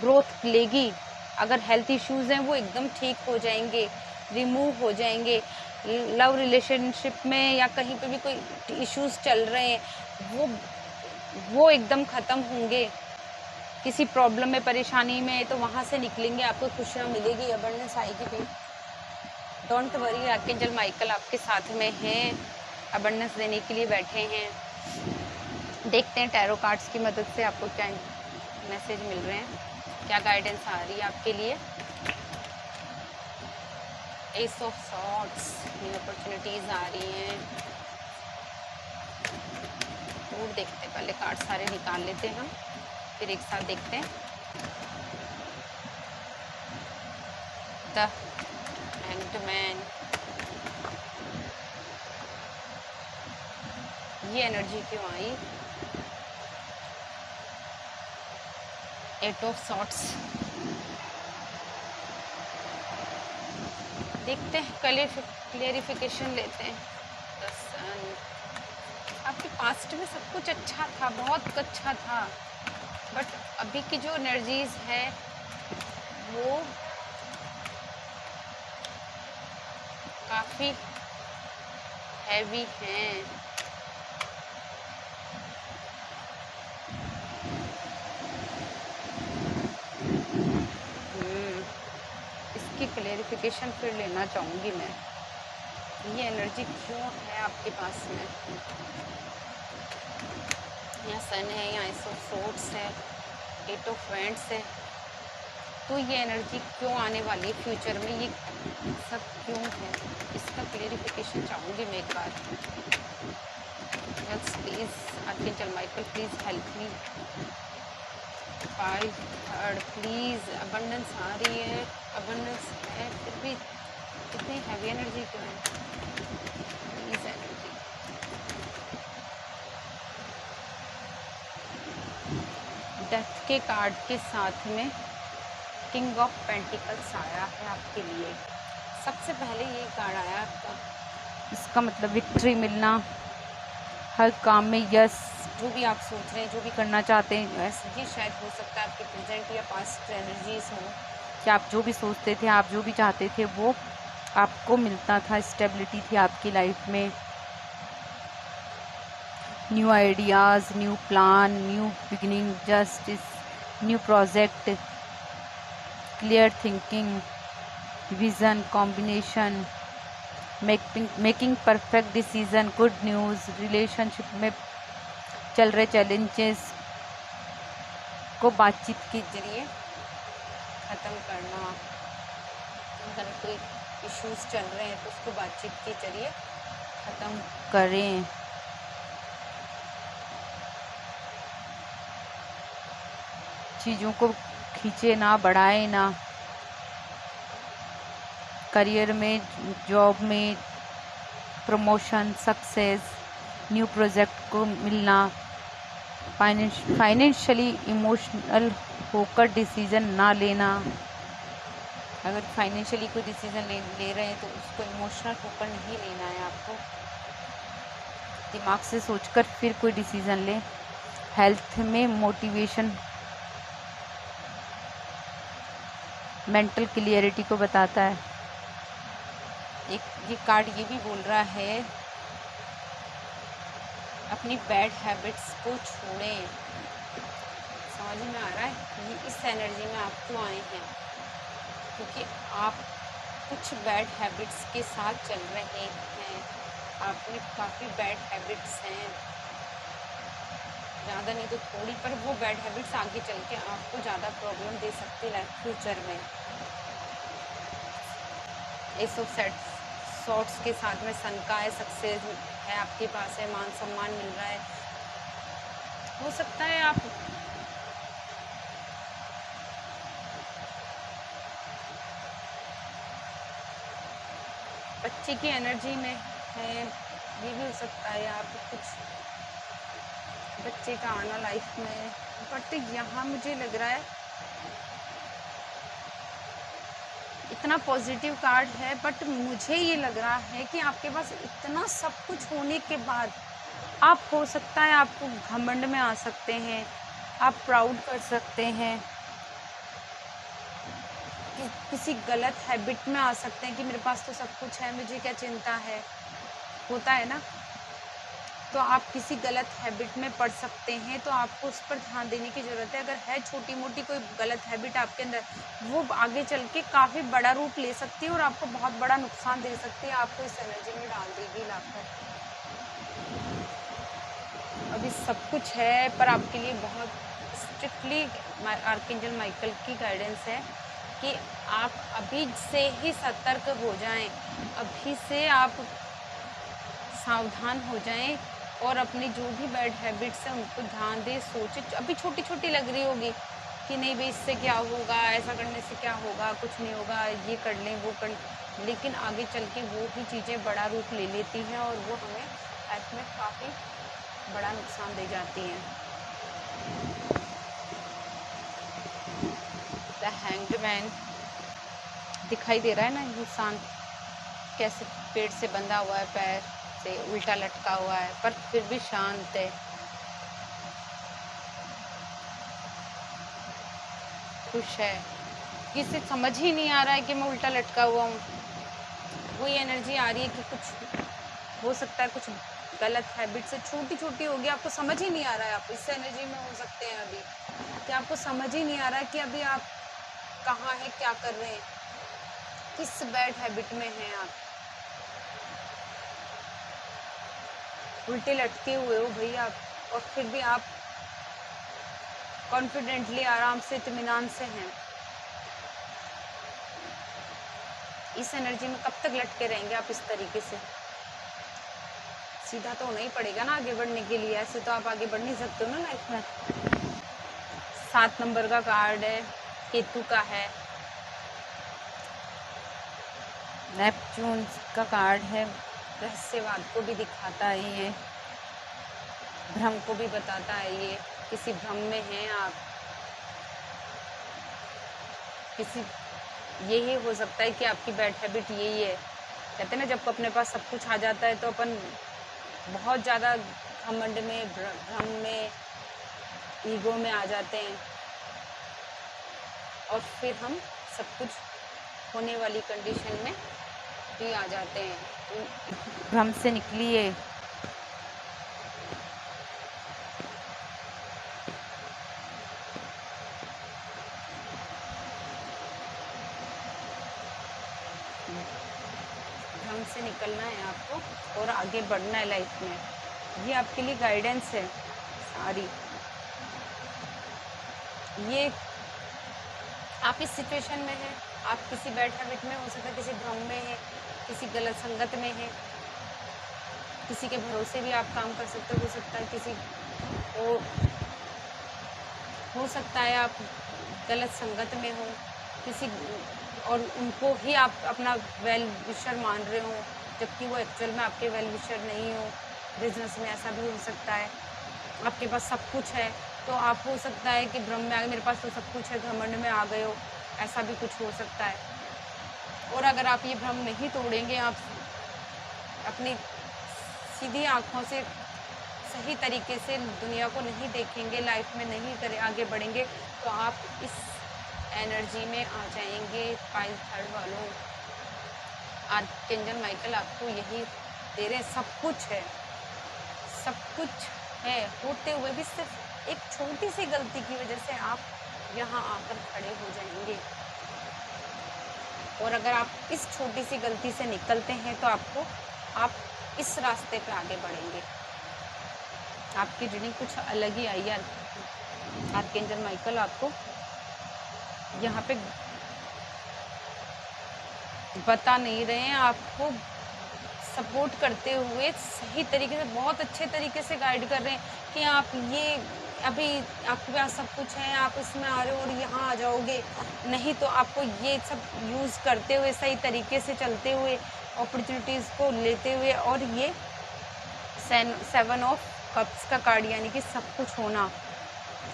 ग्रोथ लेगी। अगर हेल्थ इश्यूज़ हैं वो एकदम ठीक हो जाएंगे, रिमूव हो जाएंगे। लव रिलेशनशिप में या कहीं पे भी कोई इश्यूज़ चल रहे हैं वो एकदम ख़त्म होंगे। किसी प्रॉब्लम में, परेशानी में, तो वहाँ से निकलेंगे, आपको खुशियाँ मिलेगी, अबंडेंस आएगी भी। डोंट वरी, आर्कएंजल माइकल आपके साथ में हैं, अबंडेंस देने के लिए बैठे हैं। देखते हैं टैरो कार्ड्स की मदद से आपको क्या मैसेज मिल रहे हैं, क्या गाइडेंस आ रही है आपके लिए। Ace of swords, new opportunities आ रही हैं। और देखते हैं, पहले कार्ड सारे निकाल लेते हैं हम, फिर एक साथ देखते हैं। द हैंग्ड मैन, ये एनर्जी क्यों आई। एट ऑफ सॉर्ड्स, देखते हैं, क्लेरिफिकेशन लेते हैं। द सन, आपके पास्ट में सब कुछ अच्छा था, बहुत अच्छा था, बट अभी की जो एनर्जीज है वो काफ़ी हैवी हैं। इसकी क्लेरिफिकेशन फिर लेना चाहूँगी मैं, ये एनर्जी क्यों है आपके पास में। यहाँ सन है, यहाँ एस ऑफ सोर्ड्स है, एट ऑफ वैंड्स है, तो ये एनर्जी क्यों आने वाली है फ्यूचर में, ये सब क्यों है, इसका क्लेरिफिकेशन चाहूँगी मैं एक बार। Yes please archangel Michael, please help me. 5 3 please, abundance आ रही है, अबंडेंस है, फिर भी इतनी हैवी एनर्जी क्यों है। प्लीज़ एनर्जी, डेथ के कार्ड के साथ में किंग ऑफ पेंटिकल्स आया है आपके लिए। सबसे पहले ये कार्ड आया आपका, इसका मतलब विक्ट्री मिलना, हर काम में यस, जो भी आप सोच रहे हैं, जो भी करना चाहते हैं, ऐसे ये शायद हो सकता है आपके प्रेजेंट या पास्ट एनर्जीज हो कि आप जो भी सोचते थे, आप जो भी चाहते थे वो आपको मिलता था, स्टेबिलिटी थी आपकी लाइफ में। New ideas, new plan, new beginning, justice, new project, clear thinking, vision, combination, making perfect decision, good news, relationship में चल रहे चैलेंजेस को बातचीत के जरिए ख़त्म करना। अगर कोई इश्यूज चल रहे हैं तो उसको बातचीत के जरिए ख़त्म करें। चीज़ों को खींचे ना, बढ़ाए ना। करियर में, जॉब में प्रमोशन, सक्सेस, न्यू प्रोजेक्ट को मिलना, फाइनेंशियली इमोशनल होकर डिसीज़न ना लेना। अगर फाइनेंशियली कोई डिसीज़न ले रहे हैं तो उसको इमोशनल होकर नहीं लेना है आपको, दिमाग से सोचकर फिर कोई डिसीज़न लें। हेल्थ में मोटिवेशन, मेंटल क्लियरिटी को बताता है। एक ये कार्ड ये भी बोल रहा है अपनी बैड हैबिट्स को छोड़ें। समझ में आ रहा है, ये इस एनर्जी में आप क्यों आए हैं, क्योंकि आप कुछ बैड हैबिट्स के साथ चल रहे हैं। आप में काफ़ी बैड हैबिट्स हैं, ज़्यादा नहीं तो थोड़ी, पर वो बैड हैबिट्स आगे चल के आपको ज़्यादा प्रॉब्लम दे सकती है लाइफ फ्यूचर में। एस ऑफ शॉर्ट्स के साथ में सन का है, सक्सेस है आपके पास है, मान सम्मान मिल रहा है। हो सकता है आप बच्चे की एनर्जी में है, ये भी हो सकता है। आप कुछ बच्चे का आना लाइफ में, बट यहाँ मुझे लग रहा है इतना पॉजिटिव कार्ड है, बट मुझे ये लग रहा है कि आपके पास इतना सब कुछ होने के बाद आप, हो सकता है आपको घमंड में आ सकते हैं, आप प्राउड कर सकते हैं, किसी गलत हैबिट में आ सकते हैं कि मेरे पास तो सब कुछ है, मुझे क्या चिंता है, होता है ना। तो आप किसी गलत हैबिट में पड़ सकते हैं, तो आपको उस पर ध्यान देने की ज़रूरत है। अगर है छोटी मोटी कोई गलत हैबिट आपके अंदर, वो आगे चल के काफ़ी बड़ा रूप ले सकती है और आपको बहुत बड़ा नुकसान दे सकती है, आपको इस एनर्जी में डाल देगी लाकर। अभी सब कुछ है, पर आपके लिए बहुत स्ट्रिक्टली आर्कएंजल माइकल की गाइडेंस है कि आप अभी से ही सतर्क हो जाएं, अभी से आप सावधान हो जाएं और अपनी जो भी बैड हैबिट्स हैं उनको ध्यान दें, सोचें। अभी छोटी छोटी लग रही होगी कि नहीं भाई इससे क्या होगा, ऐसा करने से क्या होगा, कुछ नहीं होगा, ये कर लें वो कर, लेकिन आगे चल के वो ही चीज़ें बड़ा रूप ले लेती हैं और वो हमें लाइफ में काफ़ी बड़ा नुकसान दे जाती हैं। द हैंग्ड मैन दिखाई दे रहा है ना, इंसान कैसे पेड़ से बंधा हुआ है, पैर से उल्टा लटका हुआ है, पर फिर भी शांत है, खुश है, किसी समझ ही नहीं आ रहा है कि मैं उल्टा लटका हुआ हूँ। वही एनर्जी आ रही है कि कुछ हो सकता है, कुछ गलत हैबिट से छोटी छोटी होगी, आपको समझ ही नहीं आ रहा है। आप इस एनर्जी में हो सकते हैं अभी कि आपको समझ ही नहीं आ रहा है कि अभी आप कहाँ हैं, क्या कर रहे हैं, किस बैड हैबिट में हैं आप, उल्टे लटके हुए हो भैया आप, और फिर भी आप कॉन्फिडेंटली आराम से इत्मीनान से हैं। इस एनर्जी में कब तक लटके रहेंगे आप इस तरीके से? सीधा तो होना ही पड़ेगा ना आगे बढ़ने के लिए, ऐसे तो आप आगे बढ़ नहीं सकते हो ना लाइफ में। 7 नंबर का कार्ड है, केतु का है, नेपच्यून का कार्ड है, रहस्यवाद को भी दिखाता है ये, भ्रम को भी बताता है ये, किसी भ्रम में हैं आप, किसी, यही हो सकता है कि आपकी बैड हैबिट यही है। कहते हैं ना जब अपने पास सब कुछ आ जाता है तो अपन बहुत ज़्यादा घमंड में, भ्रम में, ईगो में आ जाते हैं और फिर हम सब कुछ होने वाली कंडीशन में भी आ जाते हैं। तो भ्रम से निकलिए। भ्रम से निकलना है आपको और आगे बढ़ना है लाइफ में, ये आपके लिए गाइडेंस है सारी। ये आप इस सिचुएशन में हैं, आप किसी बैड हैबिट में, हो सकता है किसी भ्रम में है, किसी गलत संगत में है, किसी के भरोसे भी आप काम कर सकते हो सकता है किसी को, हो सकता है आप गलत संगत में हो किसी, और उनको ही आप अपना वेल विशर मान रहे हो जबकि वो एक्चुअल में आपके वेल विशर नहीं हो। बिजनेस में ऐसा भी हो सकता है, आपके पास सब कुछ है तो आप, हो सकता है कि भ्रम में आ गए, मेरे पास तो सब कुछ है, घमंड में आ गए हो, ऐसा भी कुछ हो सकता है। और अगर आप ये भ्रम नहीं तोड़ेंगे, आप अपनी सीधी आँखों से सही तरीके से दुनिया को नहीं देखेंगे, लाइफ में नहीं करें, आगे बढ़ेंगे, तो आप इस एनर्जी में आ जाएंगे। पाइल थर्ड वालों, आर्कएंजल माइकल आपको यही दे रहे, सब कुछ है, सब कुछ है, होते हुए भी सिर्फ एक छोटी सी गलती की वजह से आप यहाँ आकर खड़े हो जाएंगे। और अगर आप इस छोटी सी गलती से निकलते हैं तो आपको, आप इस रास्ते पे आगे बढ़ेंगे। आपकी रीडिंग कुछ अलग ही आई है। आर्कएंजल माइकल आपको यहाँ पे बता नहीं रहे हैं, आपको सपोर्ट करते हुए सही तरीके से, बहुत अच्छे तरीके से गाइड कर रहे हैं कि आप ये अभी आपके पास सब कुछ है, आप इसमें आ रहे हो और यहाँ आ जाओगे, नहीं तो आपको ये सब यूज़ करते हुए सही तरीके से चलते हुए अपॉर्चुनिटीज़ को लेते हुए, और ये 7 ऑफ कप्स का कार्ड यानी कि सब कुछ होना,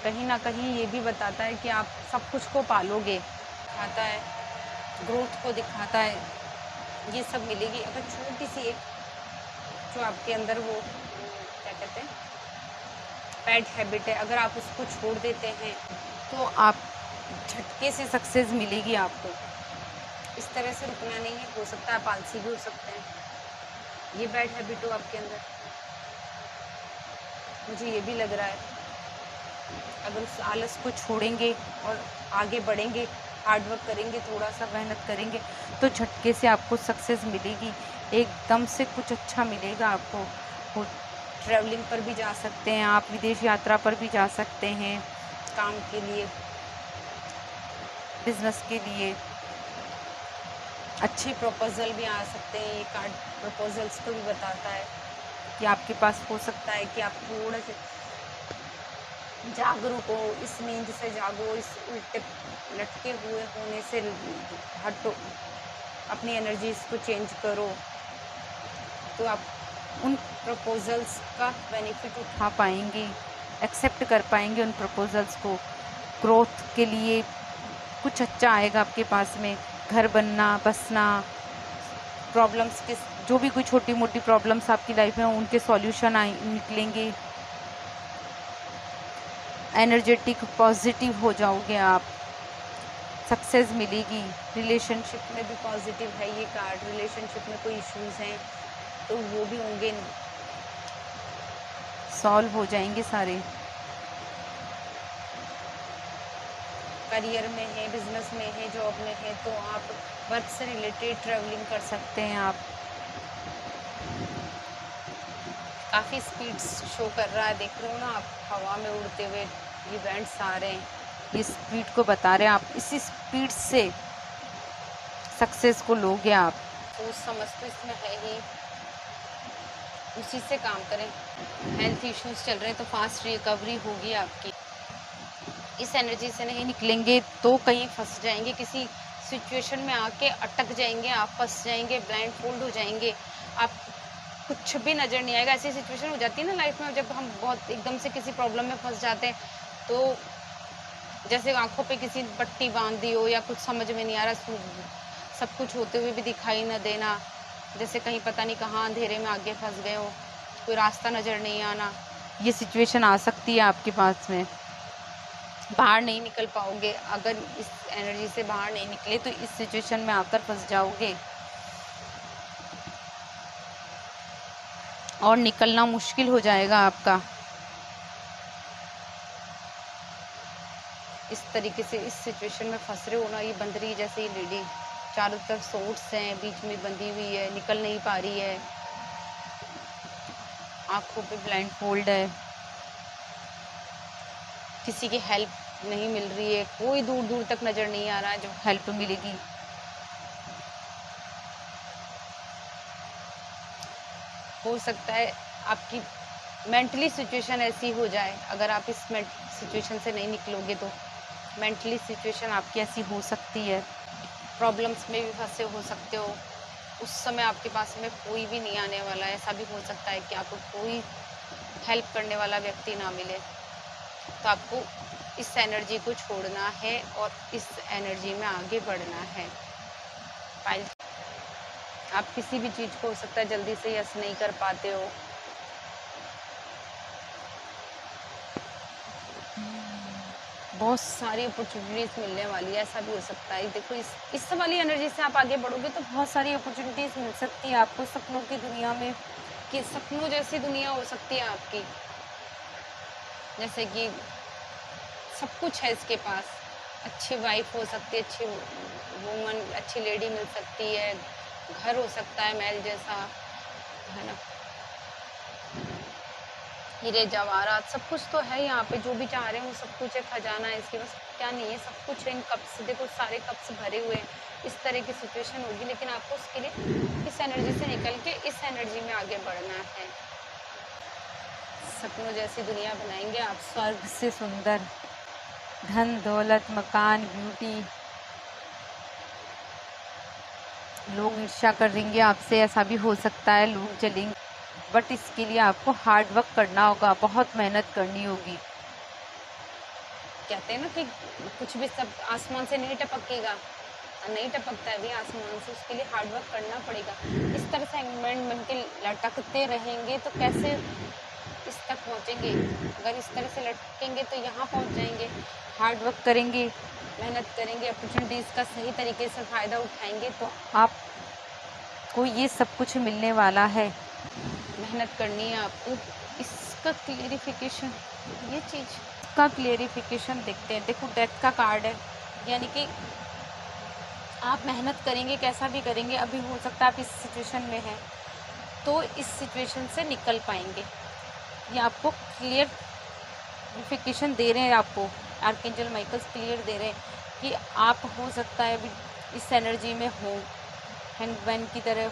कहीं ना कहीं ये भी बताता है कि आप सब कुछ को पालोगे, दिखाता है ग्रोथ को, दिखाता है ये सब मिलेगी। अगर छोटी सी एक जो आपके अंदर वो क्या कहते हैं बैड हैबिट है, अगर आप उसको छोड़ देते हैं तो आप झटके से सक्सेस मिलेगी आपको। इस तरह से रुकना नहीं है, हो सकता है आप आलसी भी हो सकते हैं, ये बैड हैबिट हो आपके अंदर, मुझे ये भी लग रहा है। अगर उस आलस को छोड़ेंगे और आगे बढ़ेंगे, हार्ड वर्क करेंगे, थोड़ा सा मेहनत करेंगे, तो झटके से आपको सक्सेस मिलेगी, एकदम से कुछ अच्छा मिलेगा आपको। वो ट्रैवलिंग पर भी जा सकते हैं आप, विदेश यात्रा पर भी जा सकते हैं, काम के लिए, बिजनेस के लिए अच्छे प्रपोजल भी आ सकते हैं। ये कार्ड प्रपोजल्स को भी बताता है कि आपके पास हो सकता है कि आप थोड़ा से जागरूक हो, इस नींद से जागो, इस उल्टे लटके हुए होने से हटो, अपनी एनर्जीज को चेंज करो, तो आप उन प्रपोजल्स का बेनिफिट उठा पाएंगे, एक्सेप्ट कर पाएंगे उन प्रपोजल्स को। ग्रोथ के लिए कुछ अच्छा आएगा आपके पास में, घर बनना, बसना, प्रॉब्लम्स के जो भी कोई छोटी मोटी प्रॉब्लम्स आपकी लाइफ में उनके सॉल्यूशन निकलेंगे, एनर्जेटिक पॉजिटिव हो जाओगे आप, सक्सेस मिलेगी। रिलेशनशिप में भी पॉजिटिव है ये कार्ड, रिलेशनशिप में कोई इश्यूज हैं तो वो भी होंगे, सॉल्व हो जाएंगे सारे। करियर में है, बिजनेस में है, जॉब में है, तो आप वर्क से रिलेटेड ट्रैवलिंग कर सकते हैं आप। काफ़ी स्पीड शो कर रहा है, देख रहे हो ना आप, हवा में उड़ते हुए ये बैंड्स आ रहे हैं, ये स्पीड को बता रहे हैं, आप इसी स्पीड से सक्सेस को लोगे आप। सोच समझ तो इसमें है ही, उसी से काम करें। हेल्थ इश्यूज चल रहे हैं तो फास्ट रिकवरी होगी आपकी। इस एनर्जी से नहीं निकलेंगे तो कहीं फंस जाएंगे, किसी सिचुएशन में आके अटक जाएंगे, आप फंस जाएंगे, ब्लाइंड फोल्ड हो जाएंगे, आप कुछ भी नज़र नहीं आएगा। ऐसी सिचुएशन हो जाती है ना लाइफ में, जब हम बहुत एकदम से किसी प्रॉब्लम में फंस जाते हैं, तो जैसे आंखों पे किसी पट्टी बांध दी हो या कुछ समझ में नहीं आ रहा, सब कुछ होते हुए भी दिखाई न देना, जैसे कहीं पता नहीं कहाँ अंधेरे में आगे फंस गए हो, कोई रास्ता नज़र नहीं आना, ये सिचुएशन आ सकती है आपके पास में। बाहर नहीं निकल पाओगे, अगर इस एनर्जी से बाहर नहीं निकले तो इस सिचुएशन में आकर फंस जाओगे और निकलना मुश्किल हो जाएगा आपका। इस तरीके से इस सिचुएशन में फंस रहे हो ना, ये बंद रही जैसे ये लेडी, चारों तरफ सोर्ट्स हैं, बीच में बंधी हुई है, निकल नहीं पा रही है, आंखों पे ब्लाइंड फोल्ड है, किसी की हेल्प नहीं मिल रही है, कोई दूर दूर तक नज़र नहीं आ रहा है जो हेल्प मिलेगी। हो सकता है आपकी मेंटली सिचुएशन ऐसी हो जाए, अगर आप इस सिचुएशन से नहीं निकलोगे तो मेंटली सिचुएशन आपकी ऐसी हो सकती है, प्रॉब्लम्स में भी फंसे हो सकते हो, उस समय आपके पास में कोई भी नहीं आने वाला है, ऐसा भी हो सकता है कि आपको कोई हेल्प करने वाला व्यक्ति ना मिले, तो आपको इस एनर्जी को छोड़ना है और इस एनर्जी में आगे बढ़ना है। आप किसी भी चीज़ को हो सकता है जल्दी से यस नहीं कर पाते हो, बहुत सारी अपॉर्चुनिटीज़ मिलने वाली है, ऐसा भी हो सकता है। देखो इस वाली एनर्जी से आप आगे बढ़ोगे तो बहुत सारी अपॉर्चुनिटीज़ मिल सकती है आपको सपनों की दुनिया में, कि सपनों जैसी दुनिया हो सकती है आपकी, जैसे कि सब कुछ है इसके पास, अच्छी वाइफ हो सकती है, अच्छी वुमन, अच्छी लेडी मिल सकती है, घर हो सकता है महल जैसा, है ना, हीरे जवाहरात सब कुछ तो है यहाँ पे, जो भी चाह रहे हैं वो सब कुछ है, खजाना है इसके पास, क्या नहीं है, सब कुछ है। इन कप्स देखो, सारे कप्स भरे हुए हैं, इस तरह की सिचुएशन होगी, लेकिन आपको उसके लिए इस एनर्जी से निकल के इस एनर्जी में आगे बढ़ना है। सपनों जैसी दुनिया बनाएंगे आप, स्वर्ग से सुंदर, धन दौलत मकान ब्यूटी। लोग ईर्ष्या करेंगे आपसे, ऐसा भी हो सकता है, लोग जलेंगे, बट इसके लिए आपको हार्ड वर्क करना होगा, बहुत मेहनत करनी होगी। कहते हैं ना कि कुछ भी सब आसमान से नहीं टपकेगा, नहीं टपकता है भी आसमान से, उसके लिए हार्ड वर्क करना पड़ेगा। इस तरह से एंगमेंट बन के लटकते रहेंगे तो कैसे इस तक पहुँचेंगे? अगर इस तरह से लटकेंगे तो यहाँ पहुँच जाएंगे। हार्ड वर्क करेंगे, मेहनत करेंगे, अपॉर्चुनिटीज़ का सही तरीके से फ़ायदा उठाएंगे तो आपको ये सब कुछ मिलने वाला है। मेहनत करनी है आपको। इसका क्लियरिफिकेशन, ये चीज़ का क्लियरिफिकेशन देखते हैं। देखो डेथ का कार्ड है, यानी कि आप मेहनत करेंगे, कैसा भी करेंगे, अभी हो सकता है आप इस सिचुएशन में हैं तो इस सिचुएशन से निकल पाएंगे। ये आपको क्लियरिफिकेशन दे रहे हैं, आपको आर्कएंजल माइकल क्लियर दे रहे हैं कि आप हो सकता है अभी इस एनर्जी में हो, हैंगमैन की तरह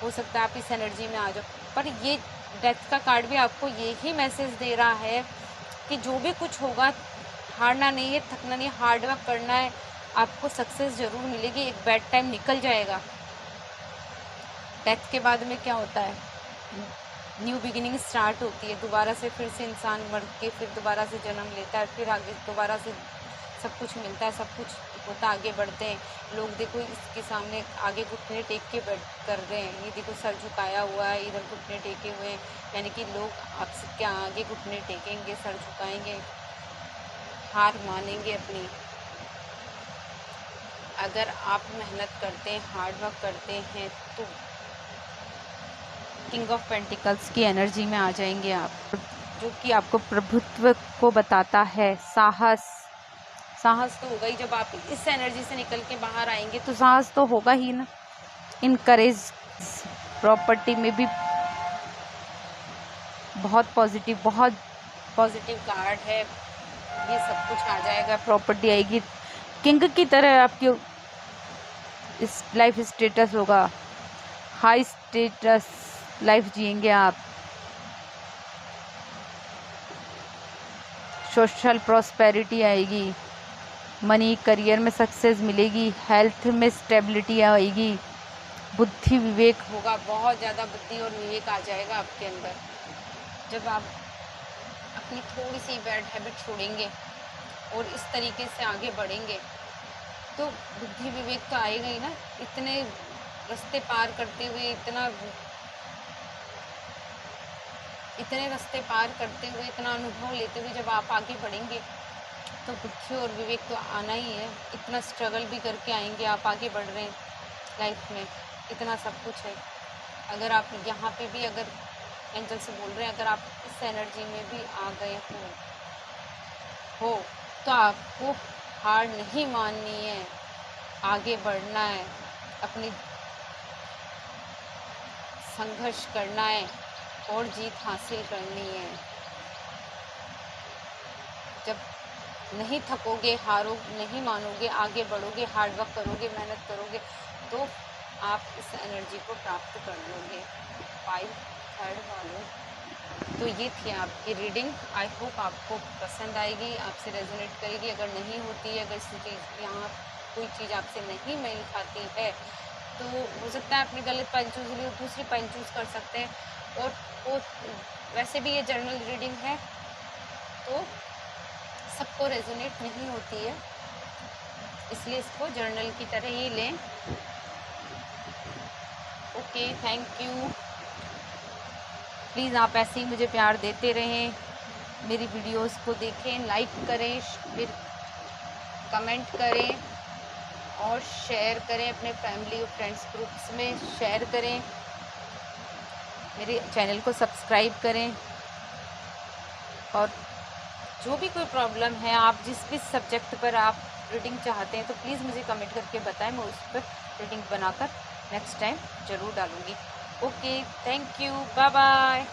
हो सकता है आप इस एनर्जी में आ जाओ। पर ये डेथ का कार्ड भी आपको यही मैसेज दे रहा है कि जो भी कुछ होगा, हारना नहीं है, थकना नहीं है, हार्ड वर्क करना है, आपको सक्सेस ज़रूर मिलेगी। एक बैड टाइम निकल जाएगा। डेथ के बाद में क्या होता है, न्यू बिगिनिंग स्टार्ट होती है, दोबारा से फिर से इंसान मर के फिर दोबारा से जन्म लेता है, फिर आगे दोबारा से सब कुछ मिलता है, सब कुछ होता, आगे बढ़ते हैं। लोग देखो इसके सामने आगे घुटने टेक के बैठ कर रहे हैं, ये देखो सर झुकाया हुआ है, इधर घुटने टेके हुए हैं, यानी कि लोग आपसे क्या आगे घुटने टेकेंगे, सर झुकाएंगे, हार मानेंगे अपनी। अगर आप मेहनत करते हैं, हार्ड वर्क करते हैं तो किंग ऑफ पेंटिकल्स की एनर्जी में आ जाएंगे आप, जो कि आपको प्रभुत्व को बताता है। साहस तो होगा ही, जब आप इस एनर्जी से निकल के बाहर आएंगे तो साहस तो होगा ही ना। इनकरेज, प्रॉपर्टी में भी बहुत पॉजिटिव कार्ड है, ये सब कुछ आ जाएगा, प्रॉपर्टी आएगी, किंग की तरह आपकी इस लाइफ स्टेटस होगा, हाई स्टेटस लाइफ जिएंगे आप। सोशल प्रॉस्पेरिटी आएगी, मनी करियर में सक्सेस मिलेगी, हेल्थ में स्टेबिलिटी आएगी, बुद्धि विवेक होगा, बहुत ज़्यादा बुद्धि और विवेक आ जाएगा आपके अंदर। जब आप अपनी थोड़ी सी बैड हैबिट छोड़ेंगे और इस तरीके से आगे बढ़ेंगे तो बुद्धि विवेक तो आएगा ही ना। इतने रास्ते पार करते हुए, इतने रास्ते पार करते हुए, इतना अनुभव लेते हुए जब आप आगे बढ़ेंगे तो बुद्धि और विवेक तो आना ही है। इतना स्ट्रगल भी करके आएंगे, आप आगे बढ़ रहे हैं लाइफ में, इतना सब कुछ है। अगर आप यहाँ पे भी, अगर एंजल से बोल रहे हैं, अगर आप इस एनर्जी में भी आ गए हो तो आपको हार नहीं माननी है, आगे बढ़ना है, अपनी संघर्ष करना है और जीत हासिल करनी है। जब नहीं थकोगे, हारो नहीं मानोगे, आगे बढ़ोगे, हार्ड वर्क करोगे, मेहनत करोगे तो आप इस एनर्जी को प्राप्त कर लोगे। 5 3rd वालों, तो ये थी आपकी रीडिंग। आई होप आपको पसंद आएगी, आपसे रेजोनेट करेगी। अगर नहीं होती है, अगर यहाँ कोई चीज़ आपसे नहीं मेल खाती है तो हो सकता है आपने गलत पाइल चूज़ ली, दूसरी पाइल चूज़ कर सकते हैं। और वैसे भी ये जर्नल रीडिंग है तो सबको रेजोनेट नहीं होती है, इसलिए इसको जर्नल की तरह ही लें। Okay, thank you. प्लीज़ आप ऐसे ही मुझे प्यार देते रहें, मेरी वीडियोस को देखें, लाइक करें, फिर कमेंट करें और शेयर करें, अपने फैमिली और फ्रेंड्स ग्रुप्स में शेयर करें, मेरे चैनल को सब्सक्राइब करें। और जो भी कोई प्रॉब्लम है, आप जिस भी सब्जेक्ट पर आप रीडिंग चाहते हैं तो प्लीज़ मुझे कमेंट करके बताएं, मैं उस पर रीडिंग बनाकर नेक्स्ट टाइम ज़रूर डालूँगी। Okay, thank you, bye bye.